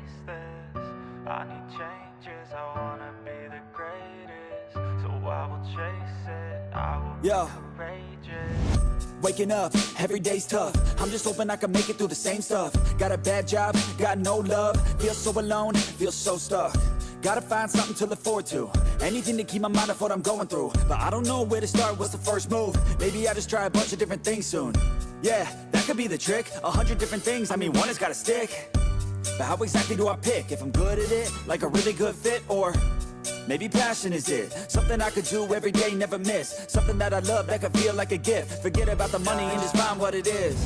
face this. I need changes, I wanna be the greatest. So I will chase it, I will be courageous. Waking up, every day's tough. I'm just hoping I can make it through the same stuff. Got a bad job, got no love. Feel so alone, feel so stuck. Gotta find something to look forward to. Anything to keep my mind off what I'm going through. But I don't know where to start, what's the first move? Maybe I just try a bunch of different things soon. Yeah, that could be the trick. 100 different things, I mean one has gotta stick. But how exactly do I pick? If I'm good at it, like a really good fit, or maybe passion is it? Something I could do every day, never miss. Something that I love that could feel like a gift. Forget about the money and just find what it is.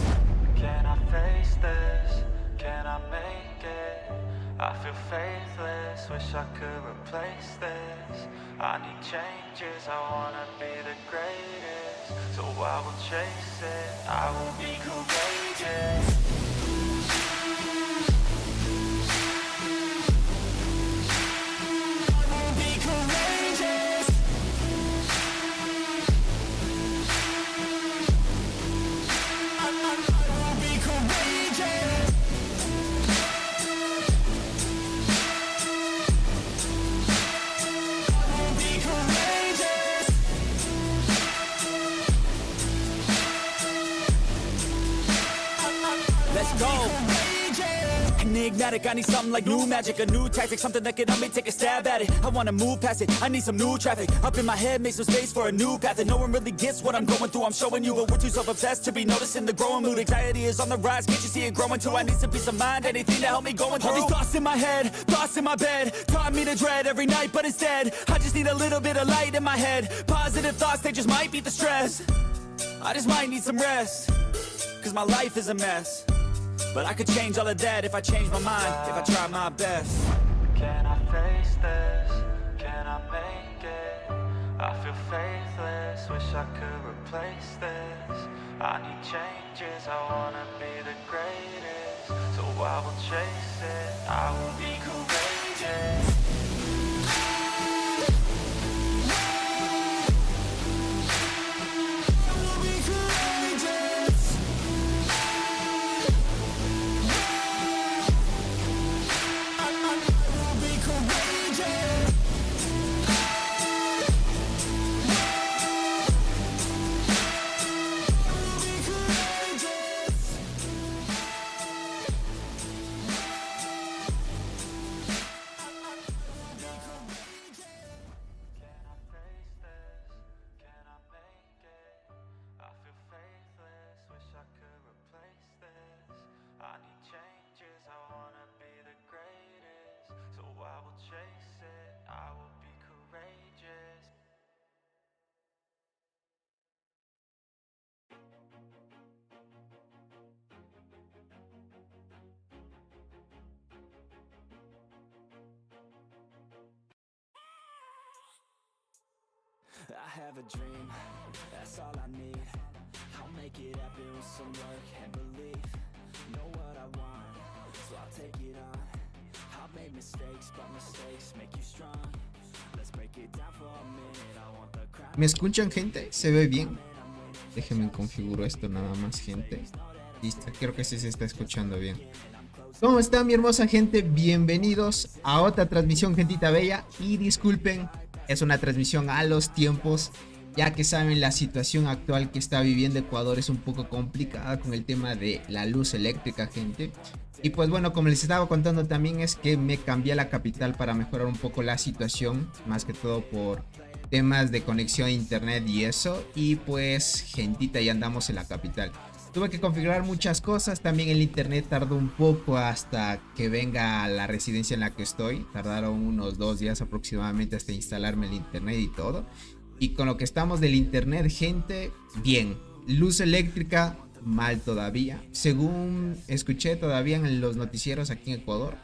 Can I face this? Can I make it? I feel faithless, wish I could replace this. I need changes, I wanna be the greatest. So I will chase it, I will be courageous. Enigmatic, I need something like new magic, a new tactic, something that can help me take a stab at it. I wanna move past it, I need some new traffic. Up in my head, make some space for a new path. And no one really gets what I'm going through, I'm showing you. But we're too self-obsessed to be noticing the growing mood. Anxiety is on the rise, can't you see it growing too? I need some peace of mind, anything to help me going through. All these thoughts in my head, thoughts in my bed, taught me to dread every night, but instead I just need a little bit of light in my head. Positive thoughts, they just might beat the stress. I just might need some rest, cause my life is a mess. But I could change all of that if I change my mind, if I try my best. Can I face this? Can I make it? I feel faithless, wish I could replace this. I need changes, I wanna be the greatest. So I will chase it, I will be courageous. I have a dream, that's all I need. I'll make it happen with some work and belief. Know what I want, so I'll take it on. I've made mistakes, but mistakes make you strong. Let's break it down for a minute. I want the crowd. ¿Me escuchan, gente? ¿Se ve bien? Déjenme configuro esto nada más, gente. Listo, creo que sí se está escuchando bien. ¿Cómo está mi hermosa gente? Bienvenidos a otra transmisión, gentita bella. Y disculpen, es una transmisión a los tiempos, ya que saben la situación actual que está viviendo Ecuador es un poco complicada con el tema de la luz eléctrica, gente. Y pues bueno, como les estaba contando también es que me cambié a la capital para mejorar un poco la situación, más que todo por temas de conexión a internet y eso. Y pues gentita, ya andamos en la capital. Tuve que configurar muchas cosas, también el internet tardó un poco hasta que venga a la residencia en la que estoy. Tardaron unos 2 días aproximadamente hasta instalarme el internet y todo. Y con lo que estamos del internet, gente, bien. Luz eléctrica, mal todavía. Según escuché todavía en los noticieros aquí en Ecuador,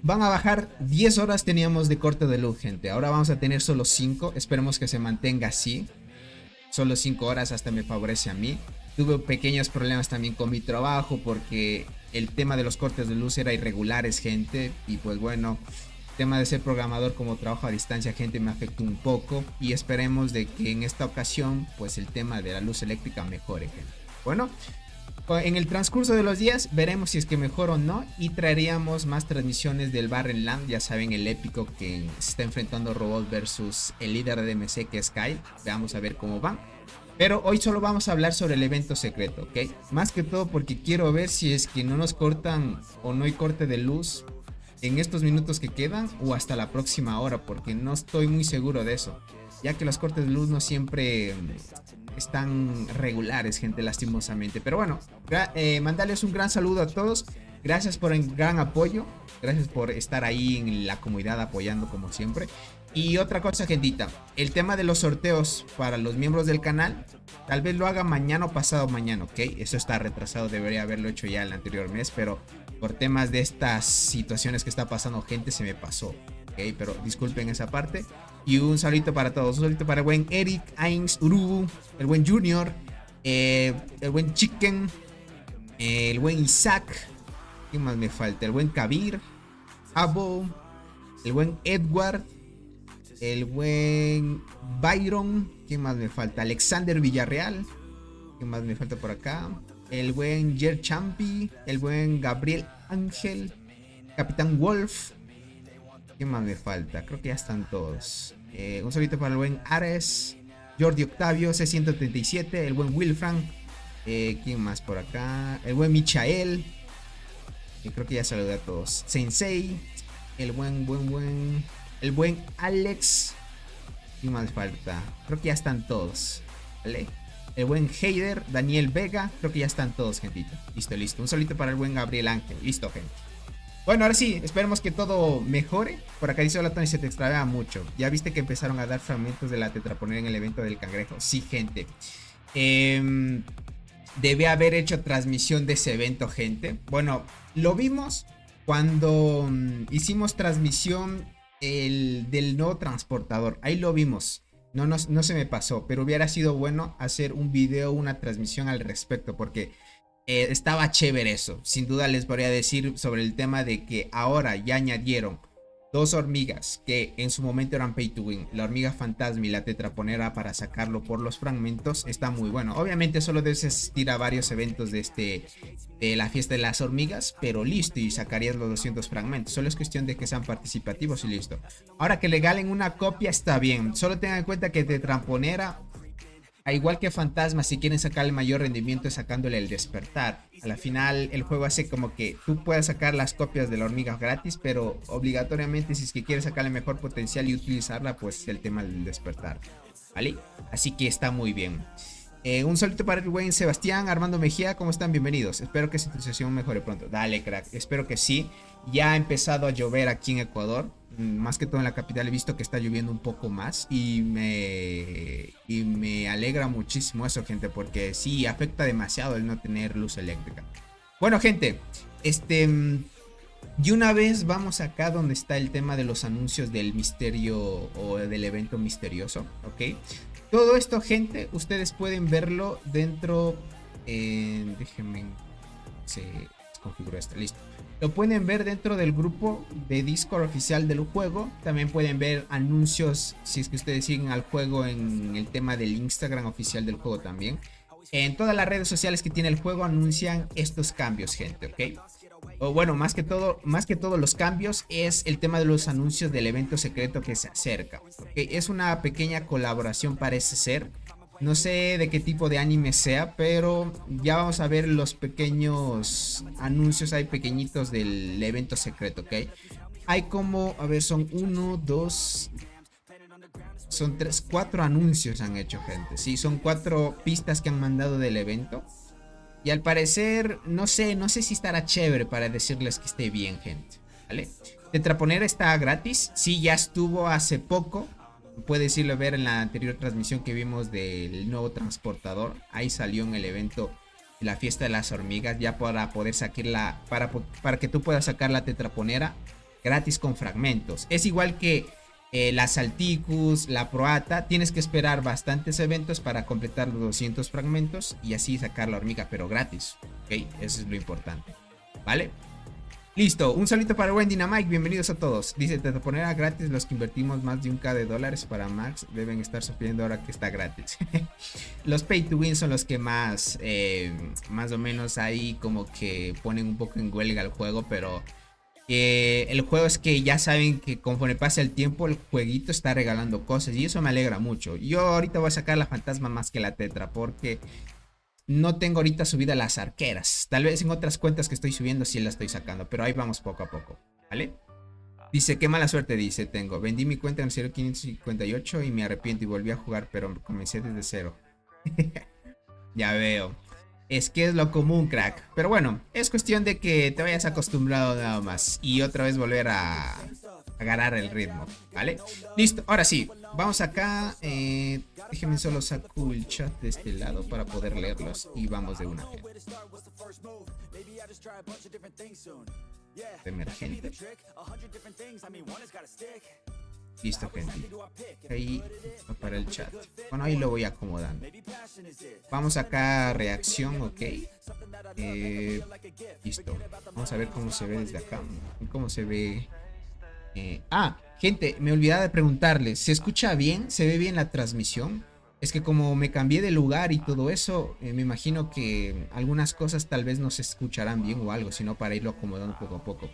van a bajar 10 horas teníamos de corte de luz, gente. Ahora vamos a tener solo 5, esperemos que se mantenga así. Solo 5 horas hasta me favorece a mí. Tuve pequeños problemas también con mi trabajo porque el tema de los cortes de luz era irregulares, gente. Y pues bueno, el tema de ser programador como trabajo a distancia, gente, me afectó un poco. Y esperemos de que en esta ocasión, pues el tema de la luz eléctrica mejore, gente. Bueno, En el transcurso de los días veremos si es que mejor o no y traeríamos más transmisiones del Barren Land, ya saben, el épico que se está enfrentando Robot versus el líder de DMC que es Kyle. Veamos a ver cómo van. Pero hoy solo vamos a hablar sobre el evento secreto, ¿ok? Más que todo porque quiero ver si es que no nos cortan o no hay corte de luz en estos minutos que quedan o hasta la próxima hora, porque no estoy muy seguro de eso, ya que los cortes de luz no siempre están regulares, gente, lastimosamente. Pero bueno, mandarles un gran saludo a todos. Gracias por el gran apoyo. Gracias por estar ahí en la comunidad apoyando como siempre. Y otra cosa, gentita, el tema de los sorteos para los miembros del canal, tal vez lo haga mañana o pasado mañana, ¿ok? Eso está retrasado, debería haberlo hecho ya el anterior mes, pero por temas de estas situaciones que está pasando, gente, se me pasó, ¿ok? Pero disculpen esa parte. Y un saludito para todos, un saludito para el buen Eric, Ains, Urubu, el buen Junior, el buen Chicken, el buen Isaac, ¿quién más me falta? El buen Kabir, Abo, el buen Edward, el buen Byron, ¿quién más me falta? Alexander Villarreal, ¿quién más me falta por acá? El buen Jer Champi, el buen Gabriel Ángel, Capitán Wolf, ¿quién más me falta? Creo que ya están todos. Un saludito para el buen Ares, Jordi Octavio, C137, el buen Wilfran, ¿quién más por acá? El buen Michael, creo que ya saludé a todos. Sensei, el el buen Alex, ¿quién más falta? Creo que ya están todos, ¿vale? El buen Heider, Daniel Vega, creo que ya están todos, gentita. Listo. Un saludito para el buen Gabriel Ángel. Listo, gente. Bueno, ahora sí, esperemos que todo mejore. Por acá dice: hola Tony, se te extravía mucho. ¿Ya viste que empezaron a dar fragmentos de la tetraponera en el evento del cangrejo? Sí, gente. Debe haber hecho transmisión de ese evento, gente. Bueno, lo vimos cuando hicimos transmisión del nuevo transportador. Ahí lo vimos. No se me pasó, pero hubiera sido bueno hacer un video, una transmisión al respecto, porque estaba chévere eso. Sin duda les podría decir sobre el tema de que ahora ya añadieron dos hormigas que en su momento eran pay to win, la hormiga fantasma y la tetraponera, para sacarlo por los fragmentos. Está muy bueno. Obviamente solo debes asistir a varios eventos de la fiesta de las hormigas, pero listo, y sacarías los 200 fragmentos. Solo es cuestión de que sean participativos y listo. Ahora que regalen una copia está bien. Solo tengan en cuenta que tetraponera, a igual que fantasma, si quieren sacar el mayor rendimiento es sacándole el despertar. A la final el juego hace como que tú puedas sacar las copias de la hormiga gratis, pero obligatoriamente si es que quieres sacarle mejor potencial y utilizarla, pues el tema del despertar, ¿vale? Así que está muy bien. Un saludo para el buen Sebastián Armando Mejía, ¿cómo están? Bienvenidos. Espero que esta situación mejore pronto. Dale, crack, espero que sí. Ya ha empezado a llover aquí en Ecuador. Más que todo en la capital he visto que está lloviendo un poco más y me alegra muchísimo eso, gente, porque sí afecta demasiado el no tener luz eléctrica. Bueno, gente, y una vez vamos acá donde está el tema de los anuncios del misterio o del evento misterioso, ¿ok? Todo esto, gente, ustedes pueden verlo dentro, déjenme, se desconfiguró esto, listo. Lo pueden ver dentro del grupo de Discord oficial del juego. También pueden ver anuncios si es que ustedes siguen al juego en el tema del Instagram oficial del juego también. En todas las redes sociales que tiene el juego anuncian estos cambios, gente, ¿ok? O bueno, más que todo los cambios es el tema de los anuncios del evento secreto que se acerca, ¿okay? Es una pequeña colaboración, parece ser. No sé de qué tipo de anime sea, pero ya vamos a ver los pequeños anuncios, hay pequeñitos del evento secreto, ¿ok? Hay como, a ver, son 1, 2, son 3, 4 anuncios han hecho, gente. Sí, son 4 pistas que han mandado del evento. Y al parecer, no sé si estará chévere para decirles que esté bien, gente, ¿vale? Tetraponera está gratis, sí, ya estuvo hace poco. Puedes irlo a ver en la anterior transmisión que vimos del nuevo transportador. Ahí salió en el evento de la fiesta de las hormigas, ya para poder sacarla, para que tú puedas sacar la tetraponera gratis con fragmentos. Es igual que la Salticus, la Proata. Tienes que esperar bastantes eventos para completar los 200 fragmentos y así sacar la hormiga, pero gratis, ¿ok? Eso es lo importante, ¿vale? Listo, un saludito para Wendy Dynamite, bienvenidos a todos. Dice, te ponerá gratis los que invertimos más de $1,000 para Max. Deben estar sufriendo ahora que está gratis. Los pay to win son los que más o menos ahí como que ponen un poco en huelga el juego, pero el juego es que ya saben que conforme pasa el tiempo el jueguito está regalando cosas y eso me alegra mucho. Yo ahorita voy a sacar la fantasma más que la tetra porque no tengo ahorita subida las arqueras. Tal vez en otras cuentas que estoy subiendo sí la estoy sacando, pero ahí vamos poco a poco, ¿vale? Dice, qué mala suerte, dice, tengo. Vendí mi cuenta en 0558 y me arrepiento y volví a jugar, pero comencé desde cero. Ya veo. Es que es lo común, crack. Pero bueno, es cuestión de que te vayas acostumbrado nada más y otra vez volver a agarrar el ritmo, ¿vale? Listo, ahora sí, vamos acá. Déjenme solo saco el chat de este lado para poder leerlos y vamos de una vez. Emergente. Listo, gente. Ahí va para el chat. Bueno, ahí lo voy acomodando. Vamos acá, reacción, ok. Listo. Vamos a ver cómo se ve desde acá. Cómo se ve. Gente, me olvidaba de preguntarles. ¿Se escucha bien? ¿Se ve bien la transmisión? Es que como me cambié de lugar y todo eso, me imagino que algunas cosas tal vez no se escucharán bien o algo, sino para irlo acomodando poco a poco.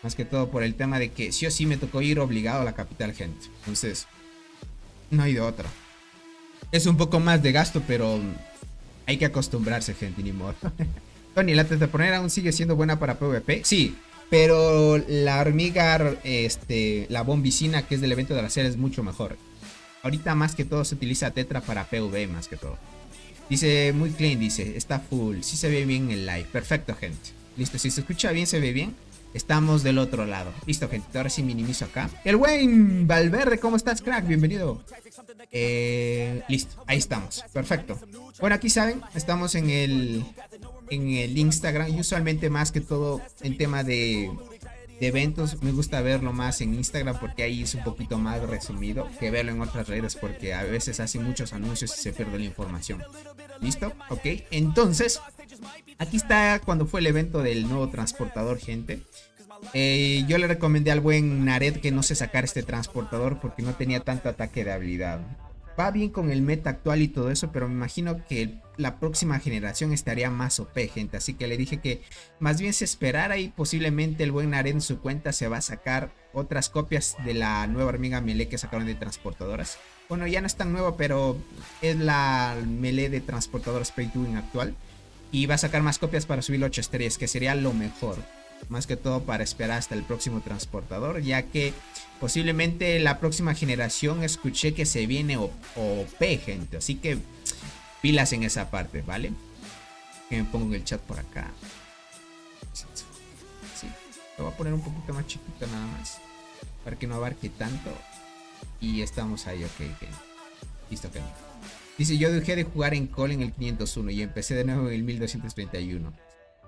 Más que todo por el tema de que sí o sí me tocó ir obligado a la capital, gente. Entonces, no hay de otra. Es un poco más de gasto, pero hay que acostumbrarse, gente, ni modo. Tony, la tetraponera aún sigue siendo buena para PvP. Sí, pero la hormiga, la bombicina, que es del evento de la serie, es mucho mejor. Ahorita más que todo se utiliza tetra para PvP más que todo. Dice, muy clean, dice, está full. Sí se ve bien el live. Perfecto, gente. Listo, si se escucha bien, se ve bien. Estamos del otro lado. Listo, gente. Ahora sí minimizo acá. El buen Valverde, ¿cómo estás, crack? Bienvenido. Listo, ahí estamos. Perfecto. Bueno, aquí saben, estamos en el Instagram. Y usualmente más que todo en tema de eventos, me gusta verlo más en Instagram porque ahí es un poquito más resumido que verlo en otras redes porque a veces hacen muchos anuncios y se pierde la información. ¿Listo? Ok. Entonces, aquí está cuando fue el evento del nuevo transportador, gente. Yo le recomendé al buen Nared que no se sacara este transportador porque no tenía tanto ataque de habilidad. Va bien con el meta actual y todo eso, pero me imagino que la próxima generación estaría más OP, gente. Así que le dije que más bien se esperara y posiblemente el buen Nared en su cuenta se va a sacar otras copias de la nueva hormiga melee que sacaron de transportadoras. Bueno, ya no es tan nueva, pero es la melee de transportadoras Pay to Win actual. Y va a sacar más copias para subir 8 estrellas, que sería lo mejor. Más que todo para esperar hasta el próximo transportador, ya que posiblemente la próxima generación escuché que se viene OP, gente. Así que pilas en esa parte, ¿vale? Que me pongo el chat por acá. Sí, lo voy a poner un poquito más chiquito nada más, para que no abarque tanto. Y estamos ahí, ok, gente. Listo, gente. Dice, yo dejé de jugar en call en el 501 y empecé de nuevo en el 1231.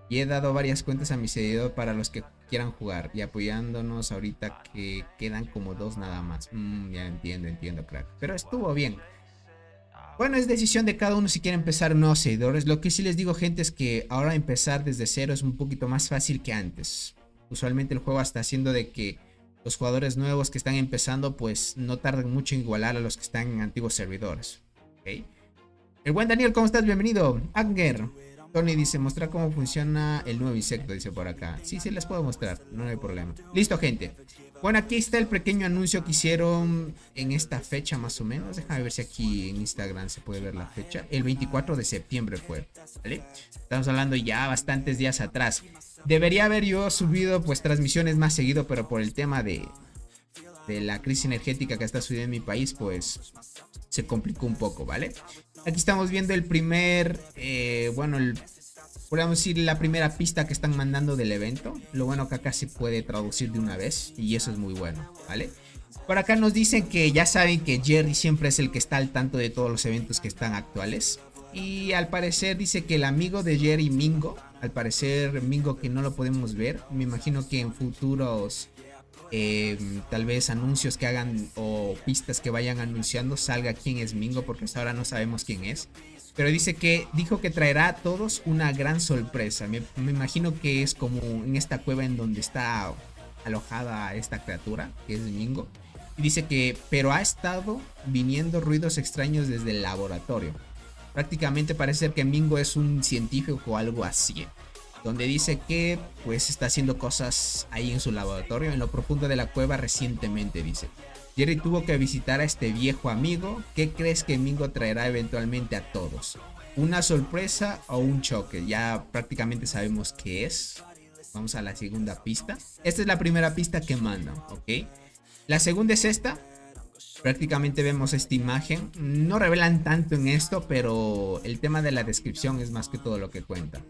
Y he dado varias cuentas a mi seguidor para los que quieran jugar y apoyándonos ahorita que quedan como 2 nada más. Ya entiendo, crack. Pero estuvo bien. Bueno, es decisión de cada uno si quiere empezar nuevos seguidores. Lo que sí les digo, gente, es que ahora empezar desde cero es un poquito más fácil que antes. Usualmente el juego está haciendo de que los jugadores nuevos que están empezando pues no tarden mucho en igualar a los que están en antiguos servidores. ¿Okay? El buen Daniel, ¿cómo estás? Bienvenido. Anger. Tony dice, mostrar cómo funciona el nuevo insecto, dice por acá. Sí, les puedo mostrar, no hay problema. Listo, gente. Bueno, aquí está el pequeño anuncio que hicieron en esta fecha más o menos. Déjame ver si aquí en Instagram se puede ver la fecha. El 24 de septiembre fue, ¿vale? Estamos hablando ya bastantes días atrás. Debería haber yo subido pues transmisiones más seguido, pero por el tema de la crisis energética que está sucediendo en mi país, pues se complicó un poco, ¿vale? Aquí estamos viendo el primer, podríamos decir la primera pista que están mandando del evento. Lo bueno que acá se puede traducir de una vez y eso es muy bueno, ¿vale? Por acá nos dicen que ya saben que Jerry siempre es el que está al tanto de todos los eventos que están actuales. Y al parecer dice que el amigo de Jerry, Mingo, al parecer Mingo que no lo podemos ver, me imagino que en futuros tal vez anuncios que hagan o pistas que vayan anunciando salga quién es Mingo, porque hasta ahora no sabemos quién es. Pero dijo que traerá a todos una gran sorpresa. Me imagino que es como en esta cueva en donde está alojada esta criatura, que es Mingo. Y dice que, pero ha estado viniendo ruidos extraños desde el laboratorio. Prácticamente parece ser que Mingo es un científico o algo así. Donde dice que pues está haciendo cosas ahí en su laboratorio, en lo profundo de la cueva recientemente, dice. Jerry tuvo que visitar a este viejo amigo. ¿Qué crees que Mingo traerá eventualmente a todos? ¿Una sorpresa o un choque? Ya prácticamente sabemos qué es. Vamos a la segunda pista. Esta es la primera pista que mandan, ¿ok? La segunda es esta. Prácticamente vemos esta imagen. No revelan tanto en esto, pero el tema de la descripción es más que todo lo que cuenta,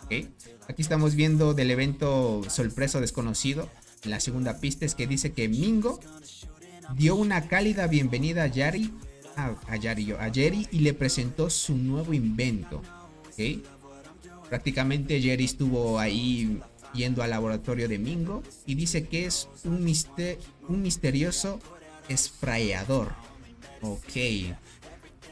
¿ok? Aquí estamos viendo del evento sorpresa o desconocido. La segunda pista es que dice que Mingo dio una cálida bienvenida a Jerry y le presentó su nuevo invento, ¿ok? Prácticamente Jerry estuvo ahí yendo al laboratorio de Mingo y dice que es un misterioso sprayador, ok,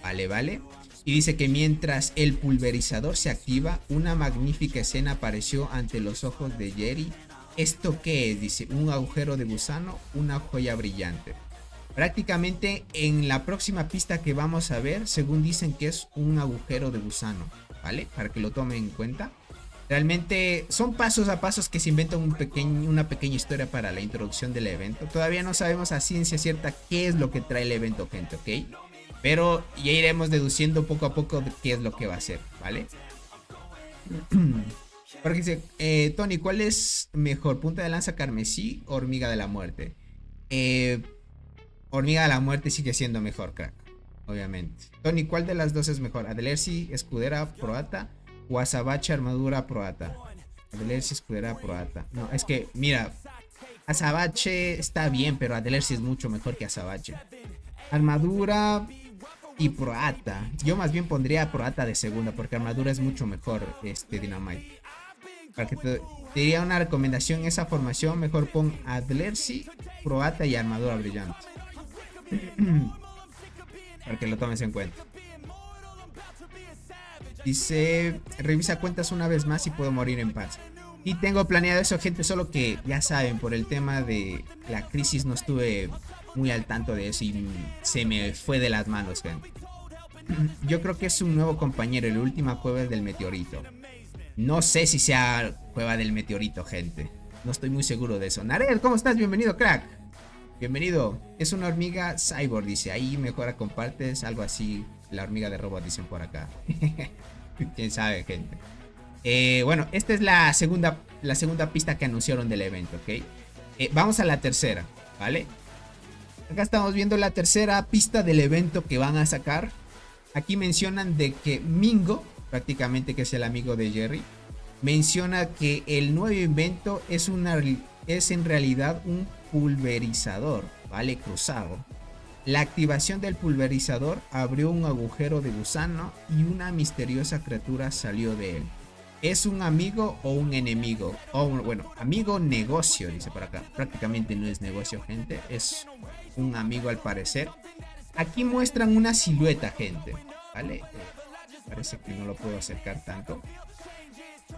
vale. Y dice que mientras el pulverizador se activa, una magnífica escena apareció ante los ojos de Jerry. ¿Esto qué es? Dice, un agujero de gusano, una joya brillante. Prácticamente en la próxima pista que vamos a ver, según dicen que es un agujero de gusano, ¿vale? Para que lo tomen en cuenta. Realmente son pasos a pasos que se inventan una pequeña historia para la introducción del evento. Todavía no sabemos a ciencia cierta qué es lo que trae el evento, gente, ¿ok? Pero ya iremos deduciendo poco a poco de qué es lo que va a ser, ¿vale? Porque dice, Tony, ¿cuál es mejor? ¿Punta de lanza carmesí o hormiga de la muerte? Hormiga de la muerte sigue siendo mejor, crack. Obviamente. Tony, ¿cuál de las dos es mejor? ¿Adelerci, escudera, proata? ¿O Azabache, armadura, proata? Adelerci, escudera, proata. No, es que, mira, Azabache está bien, pero Adelerci es mucho mejor que Azabache. Armadura y proata. Yo más bien pondría proata de segunda, porque armadura es mucho mejor, Dynamite. Para que te diría una recomendación, esa formación, mejor pon Adelerci, proata y armadura brillante. Para que lo tomes en cuenta. Dice, revisa cuentas una vez más y puedo morir en paz. Y tengo planeado eso, gente, solo que ya saben, por el tema de la crisis no estuve muy al tanto de eso y se me fue de las manos, gente. Yo creo que es un nuevo compañero, la última cueva del meteorito. No sé si sea cueva del meteorito, gente. No estoy muy seguro de eso. Nared, ¿cómo estás? Bienvenido, crack. Bienvenido. Es una hormiga cyborg, dice. Ahí mejora compartes, algo así. La hormiga de robot, dicen por acá. Quién sabe, gente. Bueno, esta es la segunda pista que anunciaron del evento, ¿ok? Vamos a la tercera, ¿vale? Acá estamos viendo la tercera pista del evento que van a sacar. Aquí mencionan de que Mingo, prácticamente que es el amigo de Jerry, menciona que el nuevo invento es en realidad un pulverizador, ¿vale? Cruzado. La activación del pulverizador abrió un agujero de gusano y una misteriosa criatura salió de él. ¿Es un amigo o un enemigo? Bueno, amigo negocio, dice por acá. Prácticamente no es negocio, gente. Es un amigo al parecer. Aquí muestran una silueta, gente, ¿vale? Parece que no lo puedo acercar tanto.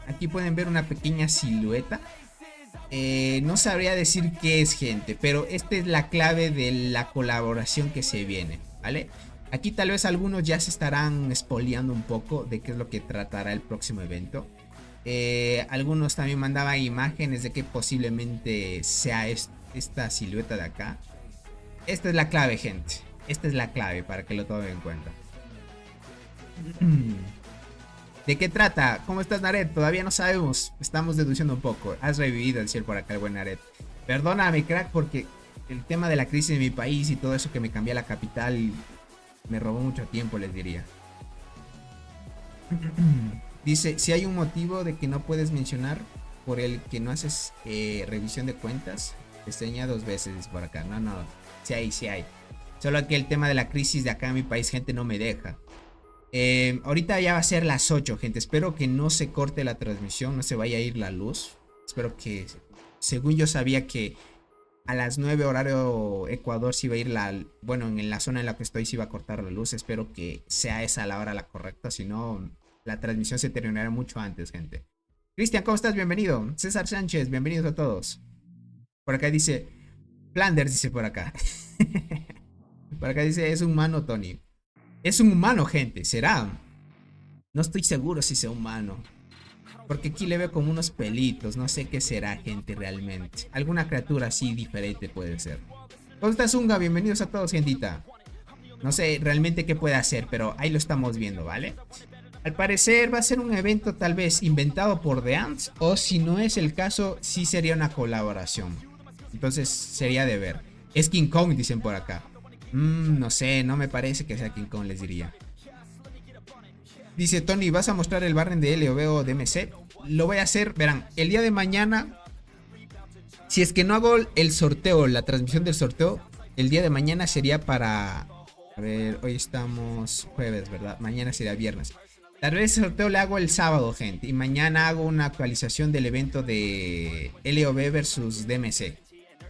Aquí pueden ver una pequeña silueta. No sabría decir qué es, gente, pero esta es la clave de la colaboración que se viene, ¿vale? Aquí tal vez algunos ya se estarán spoileando un poco de qué es lo que tratará el próximo evento. Algunos también mandaban imágenes de que posiblemente sea esta silueta de acá. Esta es la clave, gente. Esta es la clave para que lo tomen en cuenta. ¿De qué trata? ¿Cómo estás, Nared? Todavía no sabemos. Estamos deduciendo un poco. Has revivido, decir por acá el buen Nared. Perdóname, crack, porque el tema de la crisis de mi país y todo eso que me cambié a la capital me robó mucho tiempo, les diría. Dice, si hay un motivo de que no puedes mencionar por el que no haces revisión de cuentas, te enseña 2 veces por acá. No, sí hay. Solo que el tema de la crisis de acá en mi país, gente, no me deja. Ahorita ya va a ser las 8, gente. Espero que no se corte la transmisión, no se vaya a ir la luz. Espero que, según yo sabía que a las 9 horario Ecuador sí va a ir bueno, en la zona en la que estoy sí va a cortar la luz. Espero que sea esa la hora la correcta, si no la transmisión se terminará mucho antes, gente. Cristian, ¿cómo estás? Bienvenido. César Sánchez, bienvenidos a todos. Por acá dice, Flanders dice por acá. Por acá dice, es humano, Tony. Es un humano, gente, ¿será? No estoy seguro si sea humano. Porque aquí le veo como unos pelitos. No sé qué será, gente, realmente. Alguna criatura así diferente puede ser. ¿Cómo estás, Zunga? Bienvenidos a todos, gentita. No sé realmente qué puede hacer, pero ahí lo estamos viendo, ¿vale? Al parecer va a ser un evento tal vez inventado por The Ants. O si no es el caso, sí sería una colaboración. Entonces sería de ver. Es King Kong, dicen por acá. No sé, no me parece que sea King Kong, les diría. Dice Tony, ¿vas a mostrar el barren de LOB o de MC? Lo voy a hacer, verán, el día de mañana. Si es que no hago el sorteo, la transmisión del sorteo, el día de mañana sería para... A ver, hoy estamos jueves, ¿verdad? Mañana sería viernes. Tal vez el sorteo le hago el sábado, gente. Y mañana hago una actualización del evento de LOB versus DMC.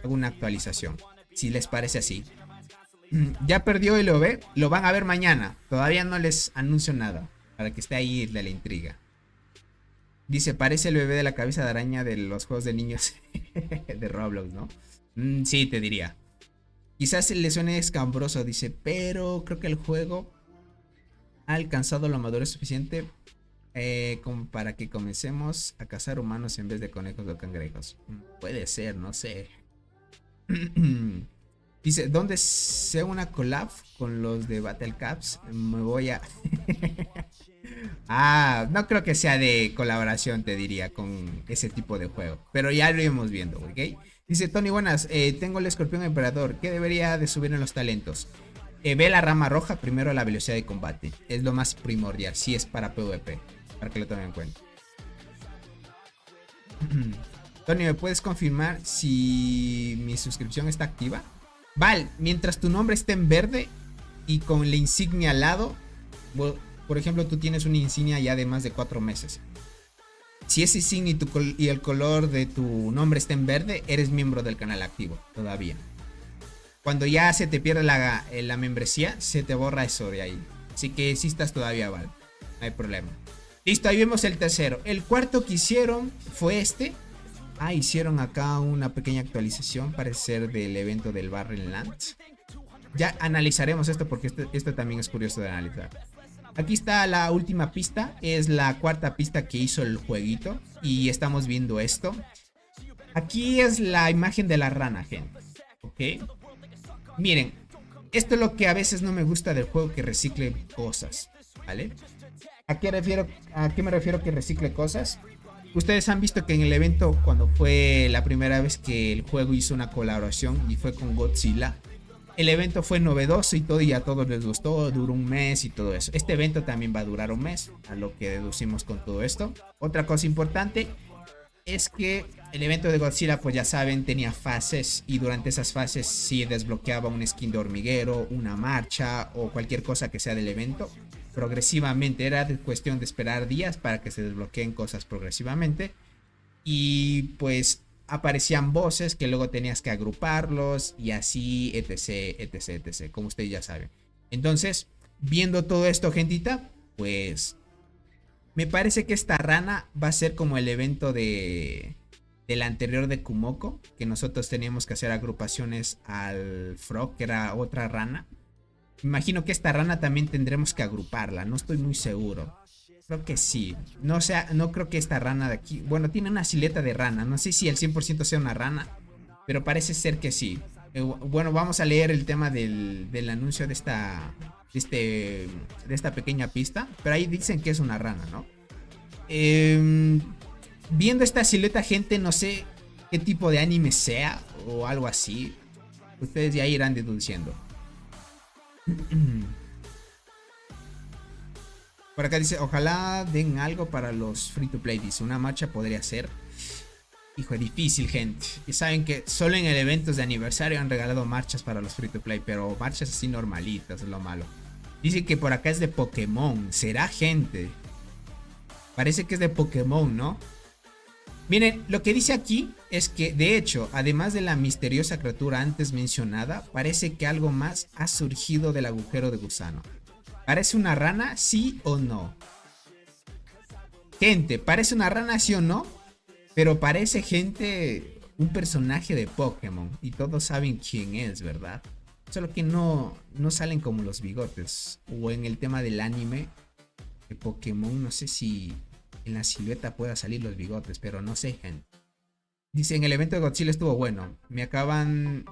Hago una actualización, si les parece así. Ya perdió LOB, lo van a ver mañana. Todavía no les anuncio nada, para que esté ahí de la intriga. Dice, parece el bebé de la cabeza de araña de los juegos de niños de Roblox, ¿no? Sí, te diría. Quizás le suene escambroso, dice, pero creo que el juego ha alcanzado la madurez suficiente como para que comencemos a cazar humanos en vez de conejos o cangrejos. Puede ser, no sé. Dice, ¿dónde sea una collab con los de Battle Caps? Me voy a... no creo que sea de colaboración, te diría, con ese tipo de juego. Pero ya lo iremos viendo, ¿ok? Dice Tony, buenas, tengo el escorpión emperador. ¿Qué debería de subir en los talentos? Ve la rama roja, primero la velocidad de combate. Es lo más primordial, si es para PvP, para que lo tomen en cuenta. Tony, ¿me puedes confirmar si mi suscripción está activa? Val, mientras tu nombre esté en verde y con la insignia al lado, por ejemplo, tú tienes una insignia ya de más de 4 meses. Si ese insignia y el color de tu nombre está en verde, eres miembro del canal activo todavía. Cuando ya se te pierde la membresía, se te borra eso de ahí. Así que si estás todavía, Val, no hay problema. Listo, ahí vemos el tercero. El cuarto que hicieron fue este. Hicieron acá una pequeña actualización, parece ser del evento del Barren Land. Ya analizaremos esto porque esto también es curioso de analizar. Aquí está la última pista, es la cuarta pista que hizo el jueguito y estamos viendo esto. Aquí es la imagen de la rana, gente. Ok. Miren, esto es lo que a veces no me gusta del juego, que recicle cosas, ¿vale? ¿A qué me refiero que recicle cosas? Ustedes han visto que en el evento, cuando fue la primera vez que el juego hizo una colaboración y fue con Godzilla, el evento fue novedoso y todo, y a todos les gustó, duró un mes y todo eso. Este evento también va a durar un mes, a lo que deducimos con todo esto. Otra cosa importante es que el evento de Godzilla, pues ya saben, tenía fases, y durante esas fases sí desbloqueaba un skin de hormiguero, una marcha o cualquier cosa que sea del evento. Progresivamente, era cuestión de esperar días para que se desbloqueen cosas progresivamente. Y pues aparecían voces que luego tenías que agruparlos y así, etc, etc, etc, como ustedes ya saben. Entonces, viendo todo esto, gentita, pues me parece que esta rana va a ser como el evento del anterior de Kumoko, que nosotros teníamos que hacer agrupaciones al Frog, que era otra rana. Me imagino que esta rana también tendremos que agruparla, no estoy muy seguro. Creo que sí. No creo que esta rana de aquí... Bueno, tiene una silueta de rana. No sé si el 100% sea una rana, pero parece ser que sí. Bueno, vamos a leer el tema del anuncio de esta pequeña pista. Pero ahí dicen que es una rana, ¿no? Viendo esta silueta, gente, no sé qué tipo de anime sea o algo así. Ustedes ya irán deduciendo. Por acá dice, ojalá den algo para los free to play. Dice, una marcha podría ser. Hijo, difícil, gente. Y saben que solo en el eventos de aniversario han regalado marchas para los free to play, pero marchas así normalitas, es lo malo. Dice que por acá es de Pokémon. ¿Será, gente? Parece que es de Pokémon, ¿no? Miren, lo que dice aquí es que, de hecho, además de la misteriosa criatura antes mencionada, parece que algo más ha surgido del agujero de gusano. ¿Parece una rana, sí o no? Gente, ¿parece una rana, sí o no? Pero parece, gente, un personaje de Pokémon. Y todos saben quién es, ¿verdad? Solo que no salen como los bigotes. O en el tema del anime de Pokémon, no sé si en la silueta pueda salir los bigotes, pero no sé, gente. Dice, en el evento de Godzilla estuvo bueno. Me sacaban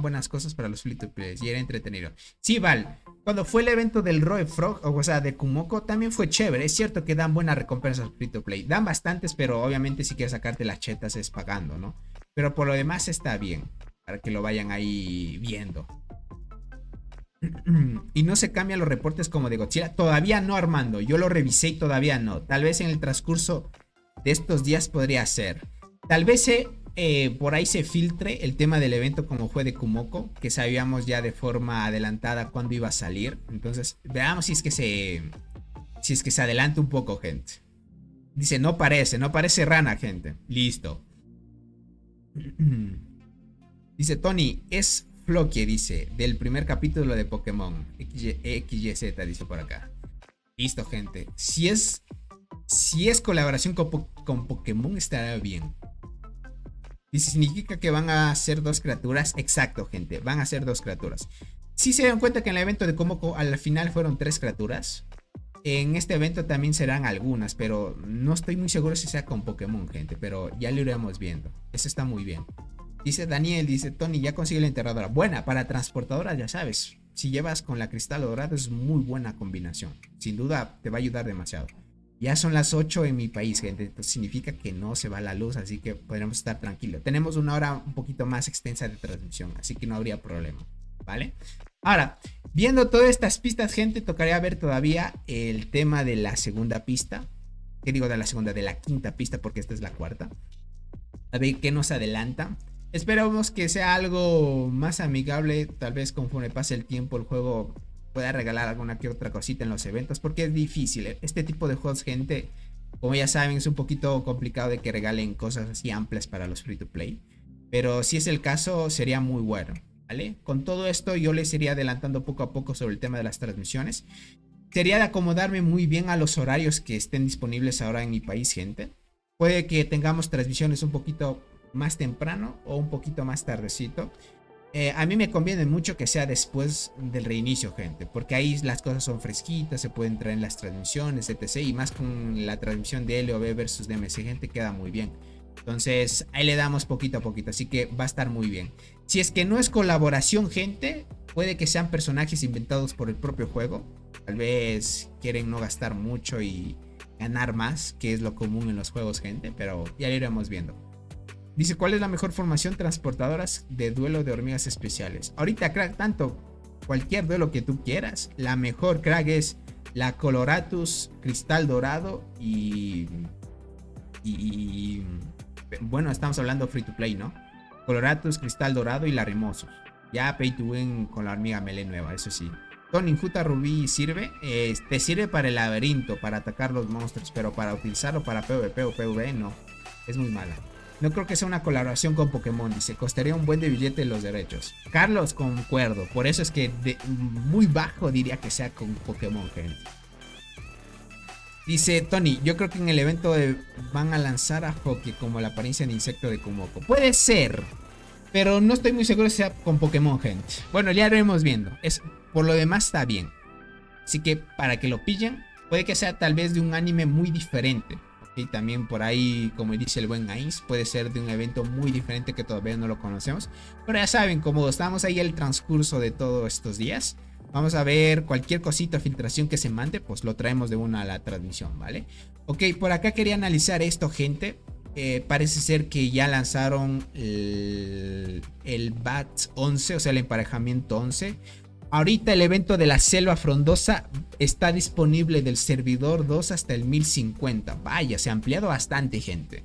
buenas cosas para los free to play y era entretenido. Sí, Val, cuando fue el evento del Roe Frog, o sea, de Kumoko, también fue chévere. Es cierto que dan buenas recompensas free to play. Dan bastantes, pero obviamente si quieres sacarte las chetas es pagando, ¿no? Pero por lo demás está bien, para que lo vayan ahí viendo. Y no se cambian los reportes como de Godzilla. Todavía no, Armando. Yo lo revisé y todavía no. Tal vez en el transcurso de estos días podría ser. Tal vez por ahí se filtre el tema del evento como fue de Kumoko, que sabíamos ya de forma adelantada cuándo iba a salir. Entonces, veamos si es que se adelanta un poco, gente. Dice, no parece rana, gente. Listo. Dice Tony, es Floki, dice, del primer capítulo de Pokémon. XYZ, dice por acá. Listo, gente. Si es colaboración con Pokémon, estará bien. Dice, ¿significa que van a ser dos criaturas? Exacto, gente, van a ser dos criaturas. Si se dan cuenta que en el evento de Kumoko al final fueron 3 criaturas. En este evento también serán algunas, pero no estoy muy seguro si sea con Pokémon, gente. Pero ya lo iremos viendo. Eso está muy bien. Dice Daniel, dice Tony, ya consigue la enterradora. Buena, para transportadoras, ya sabes. Si llevas con la cristal dorado es muy buena combinación. Sin duda te va a ayudar demasiado. Ya son las 8 en mi país, gente. Esto significa que no se va la luz, así que podremos estar tranquilos. Tenemos una hora un poquito más extensa de transmisión, así que no habría problema, ¿vale? Ahora, viendo todas estas pistas, gente, tocaría ver todavía el tema de la segunda pista. ¿Qué digo de la segunda? De la quinta pista, porque esta es la cuarta. A ver qué nos adelanta. Esperamos que sea algo más amigable. Tal vez conforme pase el tiempo el juego pueda regalar alguna que otra cosita en los eventos, porque es difícil. Este tipo de juegos, gente, como ya saben, es un poquito complicado de que regalen cosas así amplias para los free to play. Pero si es el caso, sería muy bueno, ¿vale? Con todo esto yo les iría adelantando poco a poco sobre el tema de las transmisiones. Sería de acomodarme muy bien a los horarios que estén disponibles ahora en mi país, gente. Puede que tengamos transmisiones un poquito más temprano o un poquito más tardecito. A mí me conviene mucho que sea después del reinicio, gente, porque ahí las cosas son fresquitas, se pueden traer en las transmisiones, etc. Y más con la transmisión de LOB versus DMC, gente, queda muy bien. Entonces ahí le damos poquito a poquito, así que va a estar muy bien. Si es que no es colaboración, gente, puede que sean personajes inventados por el propio juego. Tal vez quieren no gastar mucho y ganar más, que es lo común en los juegos, gente, pero ya lo iremos viendo. Dice, ¿cuál es la mejor formación transportadoras de duelo de hormigas especiales? Ahorita, crack, tanto cualquier duelo que tú quieras. La mejor, crack, es la Coloratus Cristal Dorado y bueno, estamos hablando free to play, ¿no? Coloratus Cristal Dorado y Lacrimosus. Ya pay to win con la hormiga melee nueva, eso sí. Tony, Juta Rubí sirve. Te sirve para el laberinto, para atacar los monstruos, pero para utilizarlo para PvP o PvE no. Es muy mala. No creo que sea una colaboración con Pokémon. Dice, costaría un buen de billete los derechos. Carlos, concuerdo. Por eso es que muy bajo diría que sea con Pokémon, gente. Dice Tony, yo creo que en el evento van a lanzar a Hockey como la apariencia de insecto de Kumoko. Puede ser, pero no estoy muy seguro si sea con Pokémon, gente. Bueno, ya lo iremos viendo. Por lo demás está bien. Así que para que lo pillen, puede que sea tal vez de un anime muy diferente. Y también por ahí, como dice el buen Ains, puede ser de un evento muy diferente que todavía no lo conocemos. Pero ya saben, como estamos ahí el transcurso de todos estos días, vamos a ver cualquier cosita, filtración que se mande, pues lo traemos de una a la transmisión, ¿vale? Ok, por acá quería analizar esto, gente. Parece ser que ya lanzaron el BAT 11, o sea, el emparejamiento 11. Ahorita el evento de la selva frondosa está disponible del servidor 2 hasta el 1050. Vaya, se ha ampliado bastante, gente.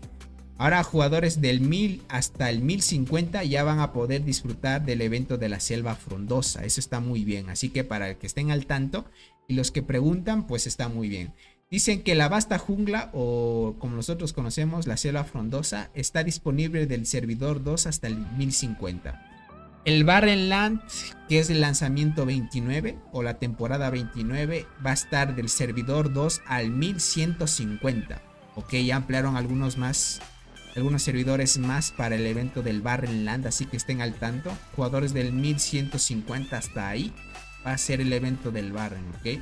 Ahora jugadores del 1000 hasta el 1050 ya van a poder disfrutar del evento de la selva frondosa. Eso está muy bien. Así que para que estén al tanto y los que preguntan, pues está muy bien. Dicen que la vasta jungla, o como nosotros conocemos, la selva frondosa, está disponible del servidor 2 hasta el 1050. El Barrenland, que es el lanzamiento 29 o la temporada 29, va a estar del servidor 2 al 1150. Ok, ya ampliaron algunos servidores más para el evento del Barrenland, así que estén al tanto. Jugadores del 1150 hasta ahí va a ser el evento del Barren, ok.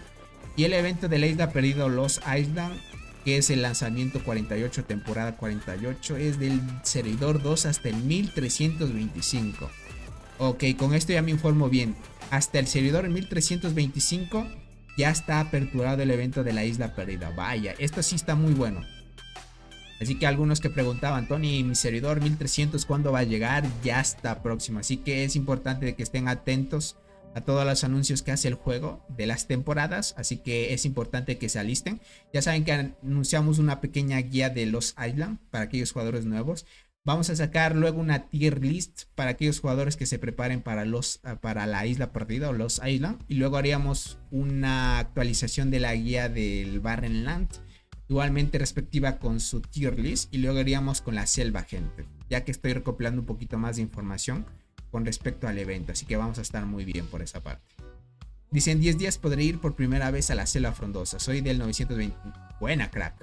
Y el evento de la isla perdida Lost Island, que es el lanzamiento 48, temporada 48, es del servidor 2 hasta el 1325. Ok, con esto ya me informo bien. Hasta el servidor 1325 ya está aperturado el evento de la isla perdida. Vaya, esto sí está muy bueno. Así que algunos que preguntaban, Tony, mi servidor 1300, ¿cuándo va a llegar? Ya está próximo. Así que es importante que estén atentos a todos los anuncios que hace el juego de las temporadas. Así que es importante que se alisten. Ya saben que anunciamos una pequeña guía de Lost Island para aquellos jugadores nuevos. Vamos a sacar luego una tier list para aquellos jugadores que se preparen para la isla perdida o Lost Island. Y luego haríamos una actualización de la guía del Barrenland, igualmente respectiva con su tier list. Y luego haríamos con la selva, gente, ya que estoy recopilando un poquito más de información con respecto al evento. Así que vamos a estar muy bien por esa parte. Dicen 10 días podré ir por primera vez a la selva frondosa. Soy del 920. Buena, crack.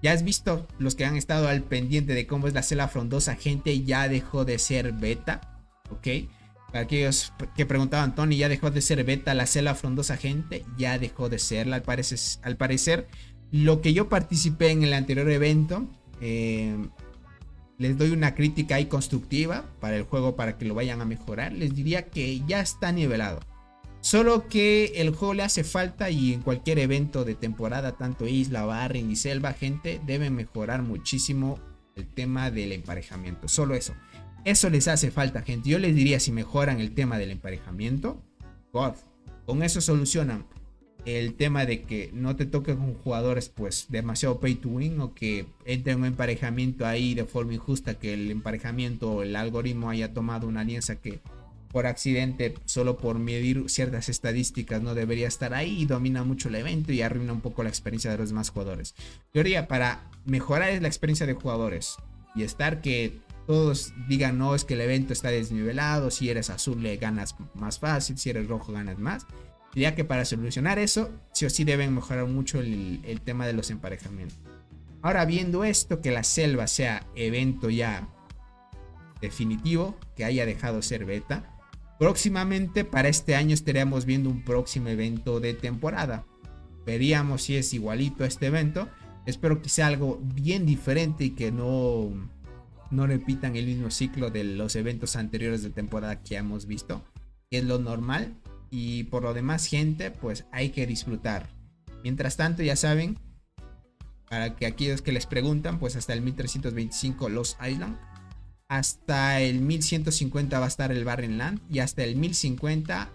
Ya has visto, los que han estado al pendiente de cómo es la selva frondosa, gente, ya dejó de ser beta, ¿ok? Para aquellos que preguntaban, Tony, ¿ya dejó de ser beta la selva frondosa, gente? Ya dejó de serla, al parecer. Lo que yo participé en el anterior evento, les doy una crítica ahí constructiva para el juego, para que lo vayan a mejorar. Les diría que ya está nivelado. Solo que el juego le hace falta, y en cualquier evento de temporada, tanto isla, barren y selva, gente, deben mejorar muchísimo el tema del emparejamiento. Solo eso. Eso les hace falta, gente. Yo les diría, si mejoran el tema del emparejamiento, God, con eso solucionan el tema de que no te toque con jugadores pues demasiado pay to win, o que entren en un emparejamiento ahí de forma injusta, que el emparejamiento o el algoritmo haya tomado una alianza que por accidente, solo por medir ciertas estadísticas, no debería estar ahí, y domina mucho el evento y arruina un poco la experiencia de los demás jugadores. Yo diría, para mejorar la experiencia de jugadores y estar que todos digan, no, es que el evento está desnivelado, si eres azul le ganas más fácil, si eres rojo ganas más. Diría que para solucionar eso, sí o sí deben mejorar mucho el tema de los emparejamientos. Ahora, viendo esto, que la selva sea evento ya definitivo, que haya dejado de ser beta, próximamente para este año estaríamos viendo un próximo evento de temporada. Veríamos si es igualito a este evento. Espero que sea algo bien diferente y que no repitan el mismo ciclo de los eventos anteriores de temporada que hemos visto, que es lo normal. Y por lo demás, gente, pues hay que disfrutar. Mientras tanto, ya saben, para que aquellos que les preguntan, pues hasta el 1325 Lost Island. Hasta el 1150 va a estar el Barrenland. Y hasta el 1050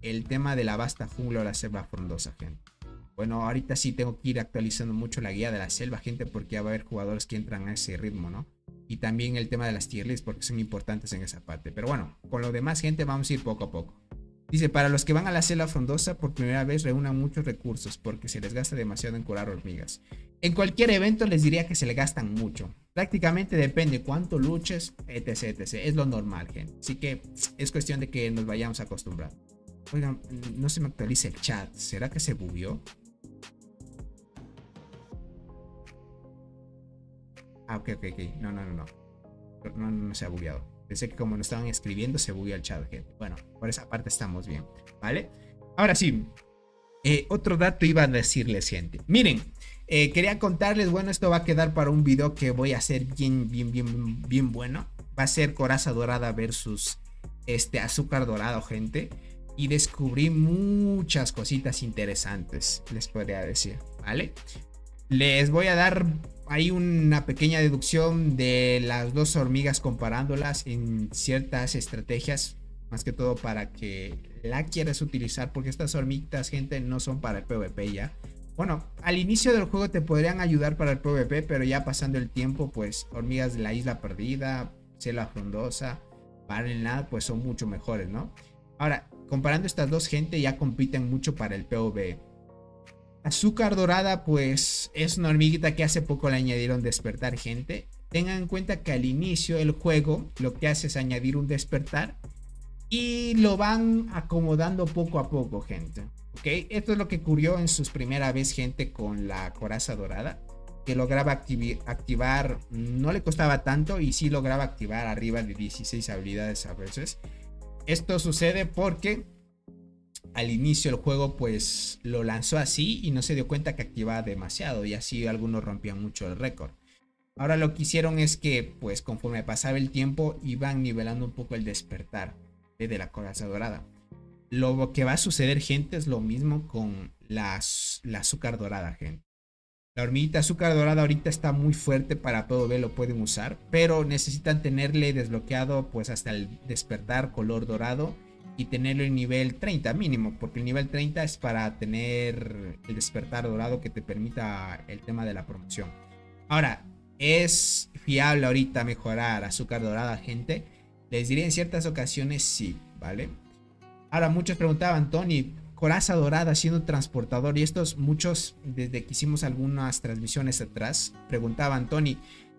el tema de la vasta jungla o la selva frondosa, gente. Bueno, ahorita sí tengo que ir actualizando mucho la guía de la selva, gente, porque ya va a haber jugadores que entran a ese ritmo, ¿no? Y también el tema de las tier lists, porque son importantes en esa parte. Pero bueno, con lo demás, gente, vamos a ir poco a poco. Dice, para los que van a la selva frondosa por primera vez, reúnan muchos recursos porque se les gasta demasiado en curar hormigas. En cualquier evento les diría que se le gastan mucho. Prácticamente depende cuánto luches, etc, etc. Es lo normal, gente. Así que es cuestión de que nos vayamos acostumbrando. Oigan, no se me actualiza el chat. ¿Será que se bugueó? Ah, ok. No se ha bugueado. Pensé que como nos estaban escribiendo se bugueó el chat, gente. Bueno, por esa parte estamos bien, ¿vale? Ahora sí, otro dato iba a decirles, gente. Miren, quería contarles, bueno, esto va a quedar para un video que voy a hacer bien bueno. Va a ser coraza dorada versus azúcar dorado, gente. Y descubrí muchas cositas interesantes, les podría decir, ¿vale? Les voy a dar ahí una pequeña deducción de las dos hormigas, comparándolas en ciertas estrategias, más que todo para que la quieras utilizar, porque estas hormigas, gente, no son para el PvP ya. Bueno, al inicio del juego te podrían ayudar para el PvP, pero ya pasando el tiempo, pues hormigas de la isla perdida, selva frondosa, Barrenland, pues son mucho mejores, ¿no? Ahora, comparando estas dos, gente, ya compiten mucho para el PvP. Azúcar dorada, pues es una hormiguita que hace poco le añadieron despertar, gente. Tengan en cuenta que al inicio del juego lo que hace es añadir un despertar y lo van acomodando poco a poco, gente. Ok, esto es lo que ocurrió en sus primera vez, gente, con la coraza dorada, que lograba activar, no le costaba tanto y sí lograba activar arriba de 16 habilidades a veces. Esto sucede porque al inicio del juego pues lo lanzó así y no se dio cuenta que activaba demasiado y así algunos rompían mucho el récord. Ahora lo que hicieron es que pues conforme pasaba el tiempo iban nivelando un poco el despertar de la coraza dorada. Lo que va a suceder, gente, es lo mismo con la azúcar dorada, gente. La hormiguita azúcar dorada ahorita está muy fuerte para PvP, lo pueden usar, pero necesitan tenerle desbloqueado pues hasta el despertar color dorado y tenerlo en nivel 30 mínimo, porque el nivel 30 es para tener el despertar dorado que te permita el tema de la promoción. Ahora, ¿es fiable ahorita mejorar azúcar dorada, gente? Les diré en ciertas ocasiones sí, ¿vale? Ahora muchos preguntaban, Tony, coraza dorada siendo transportador, y estos muchos desde que hicimos algunas transmisiones atrás preguntaban, Tony,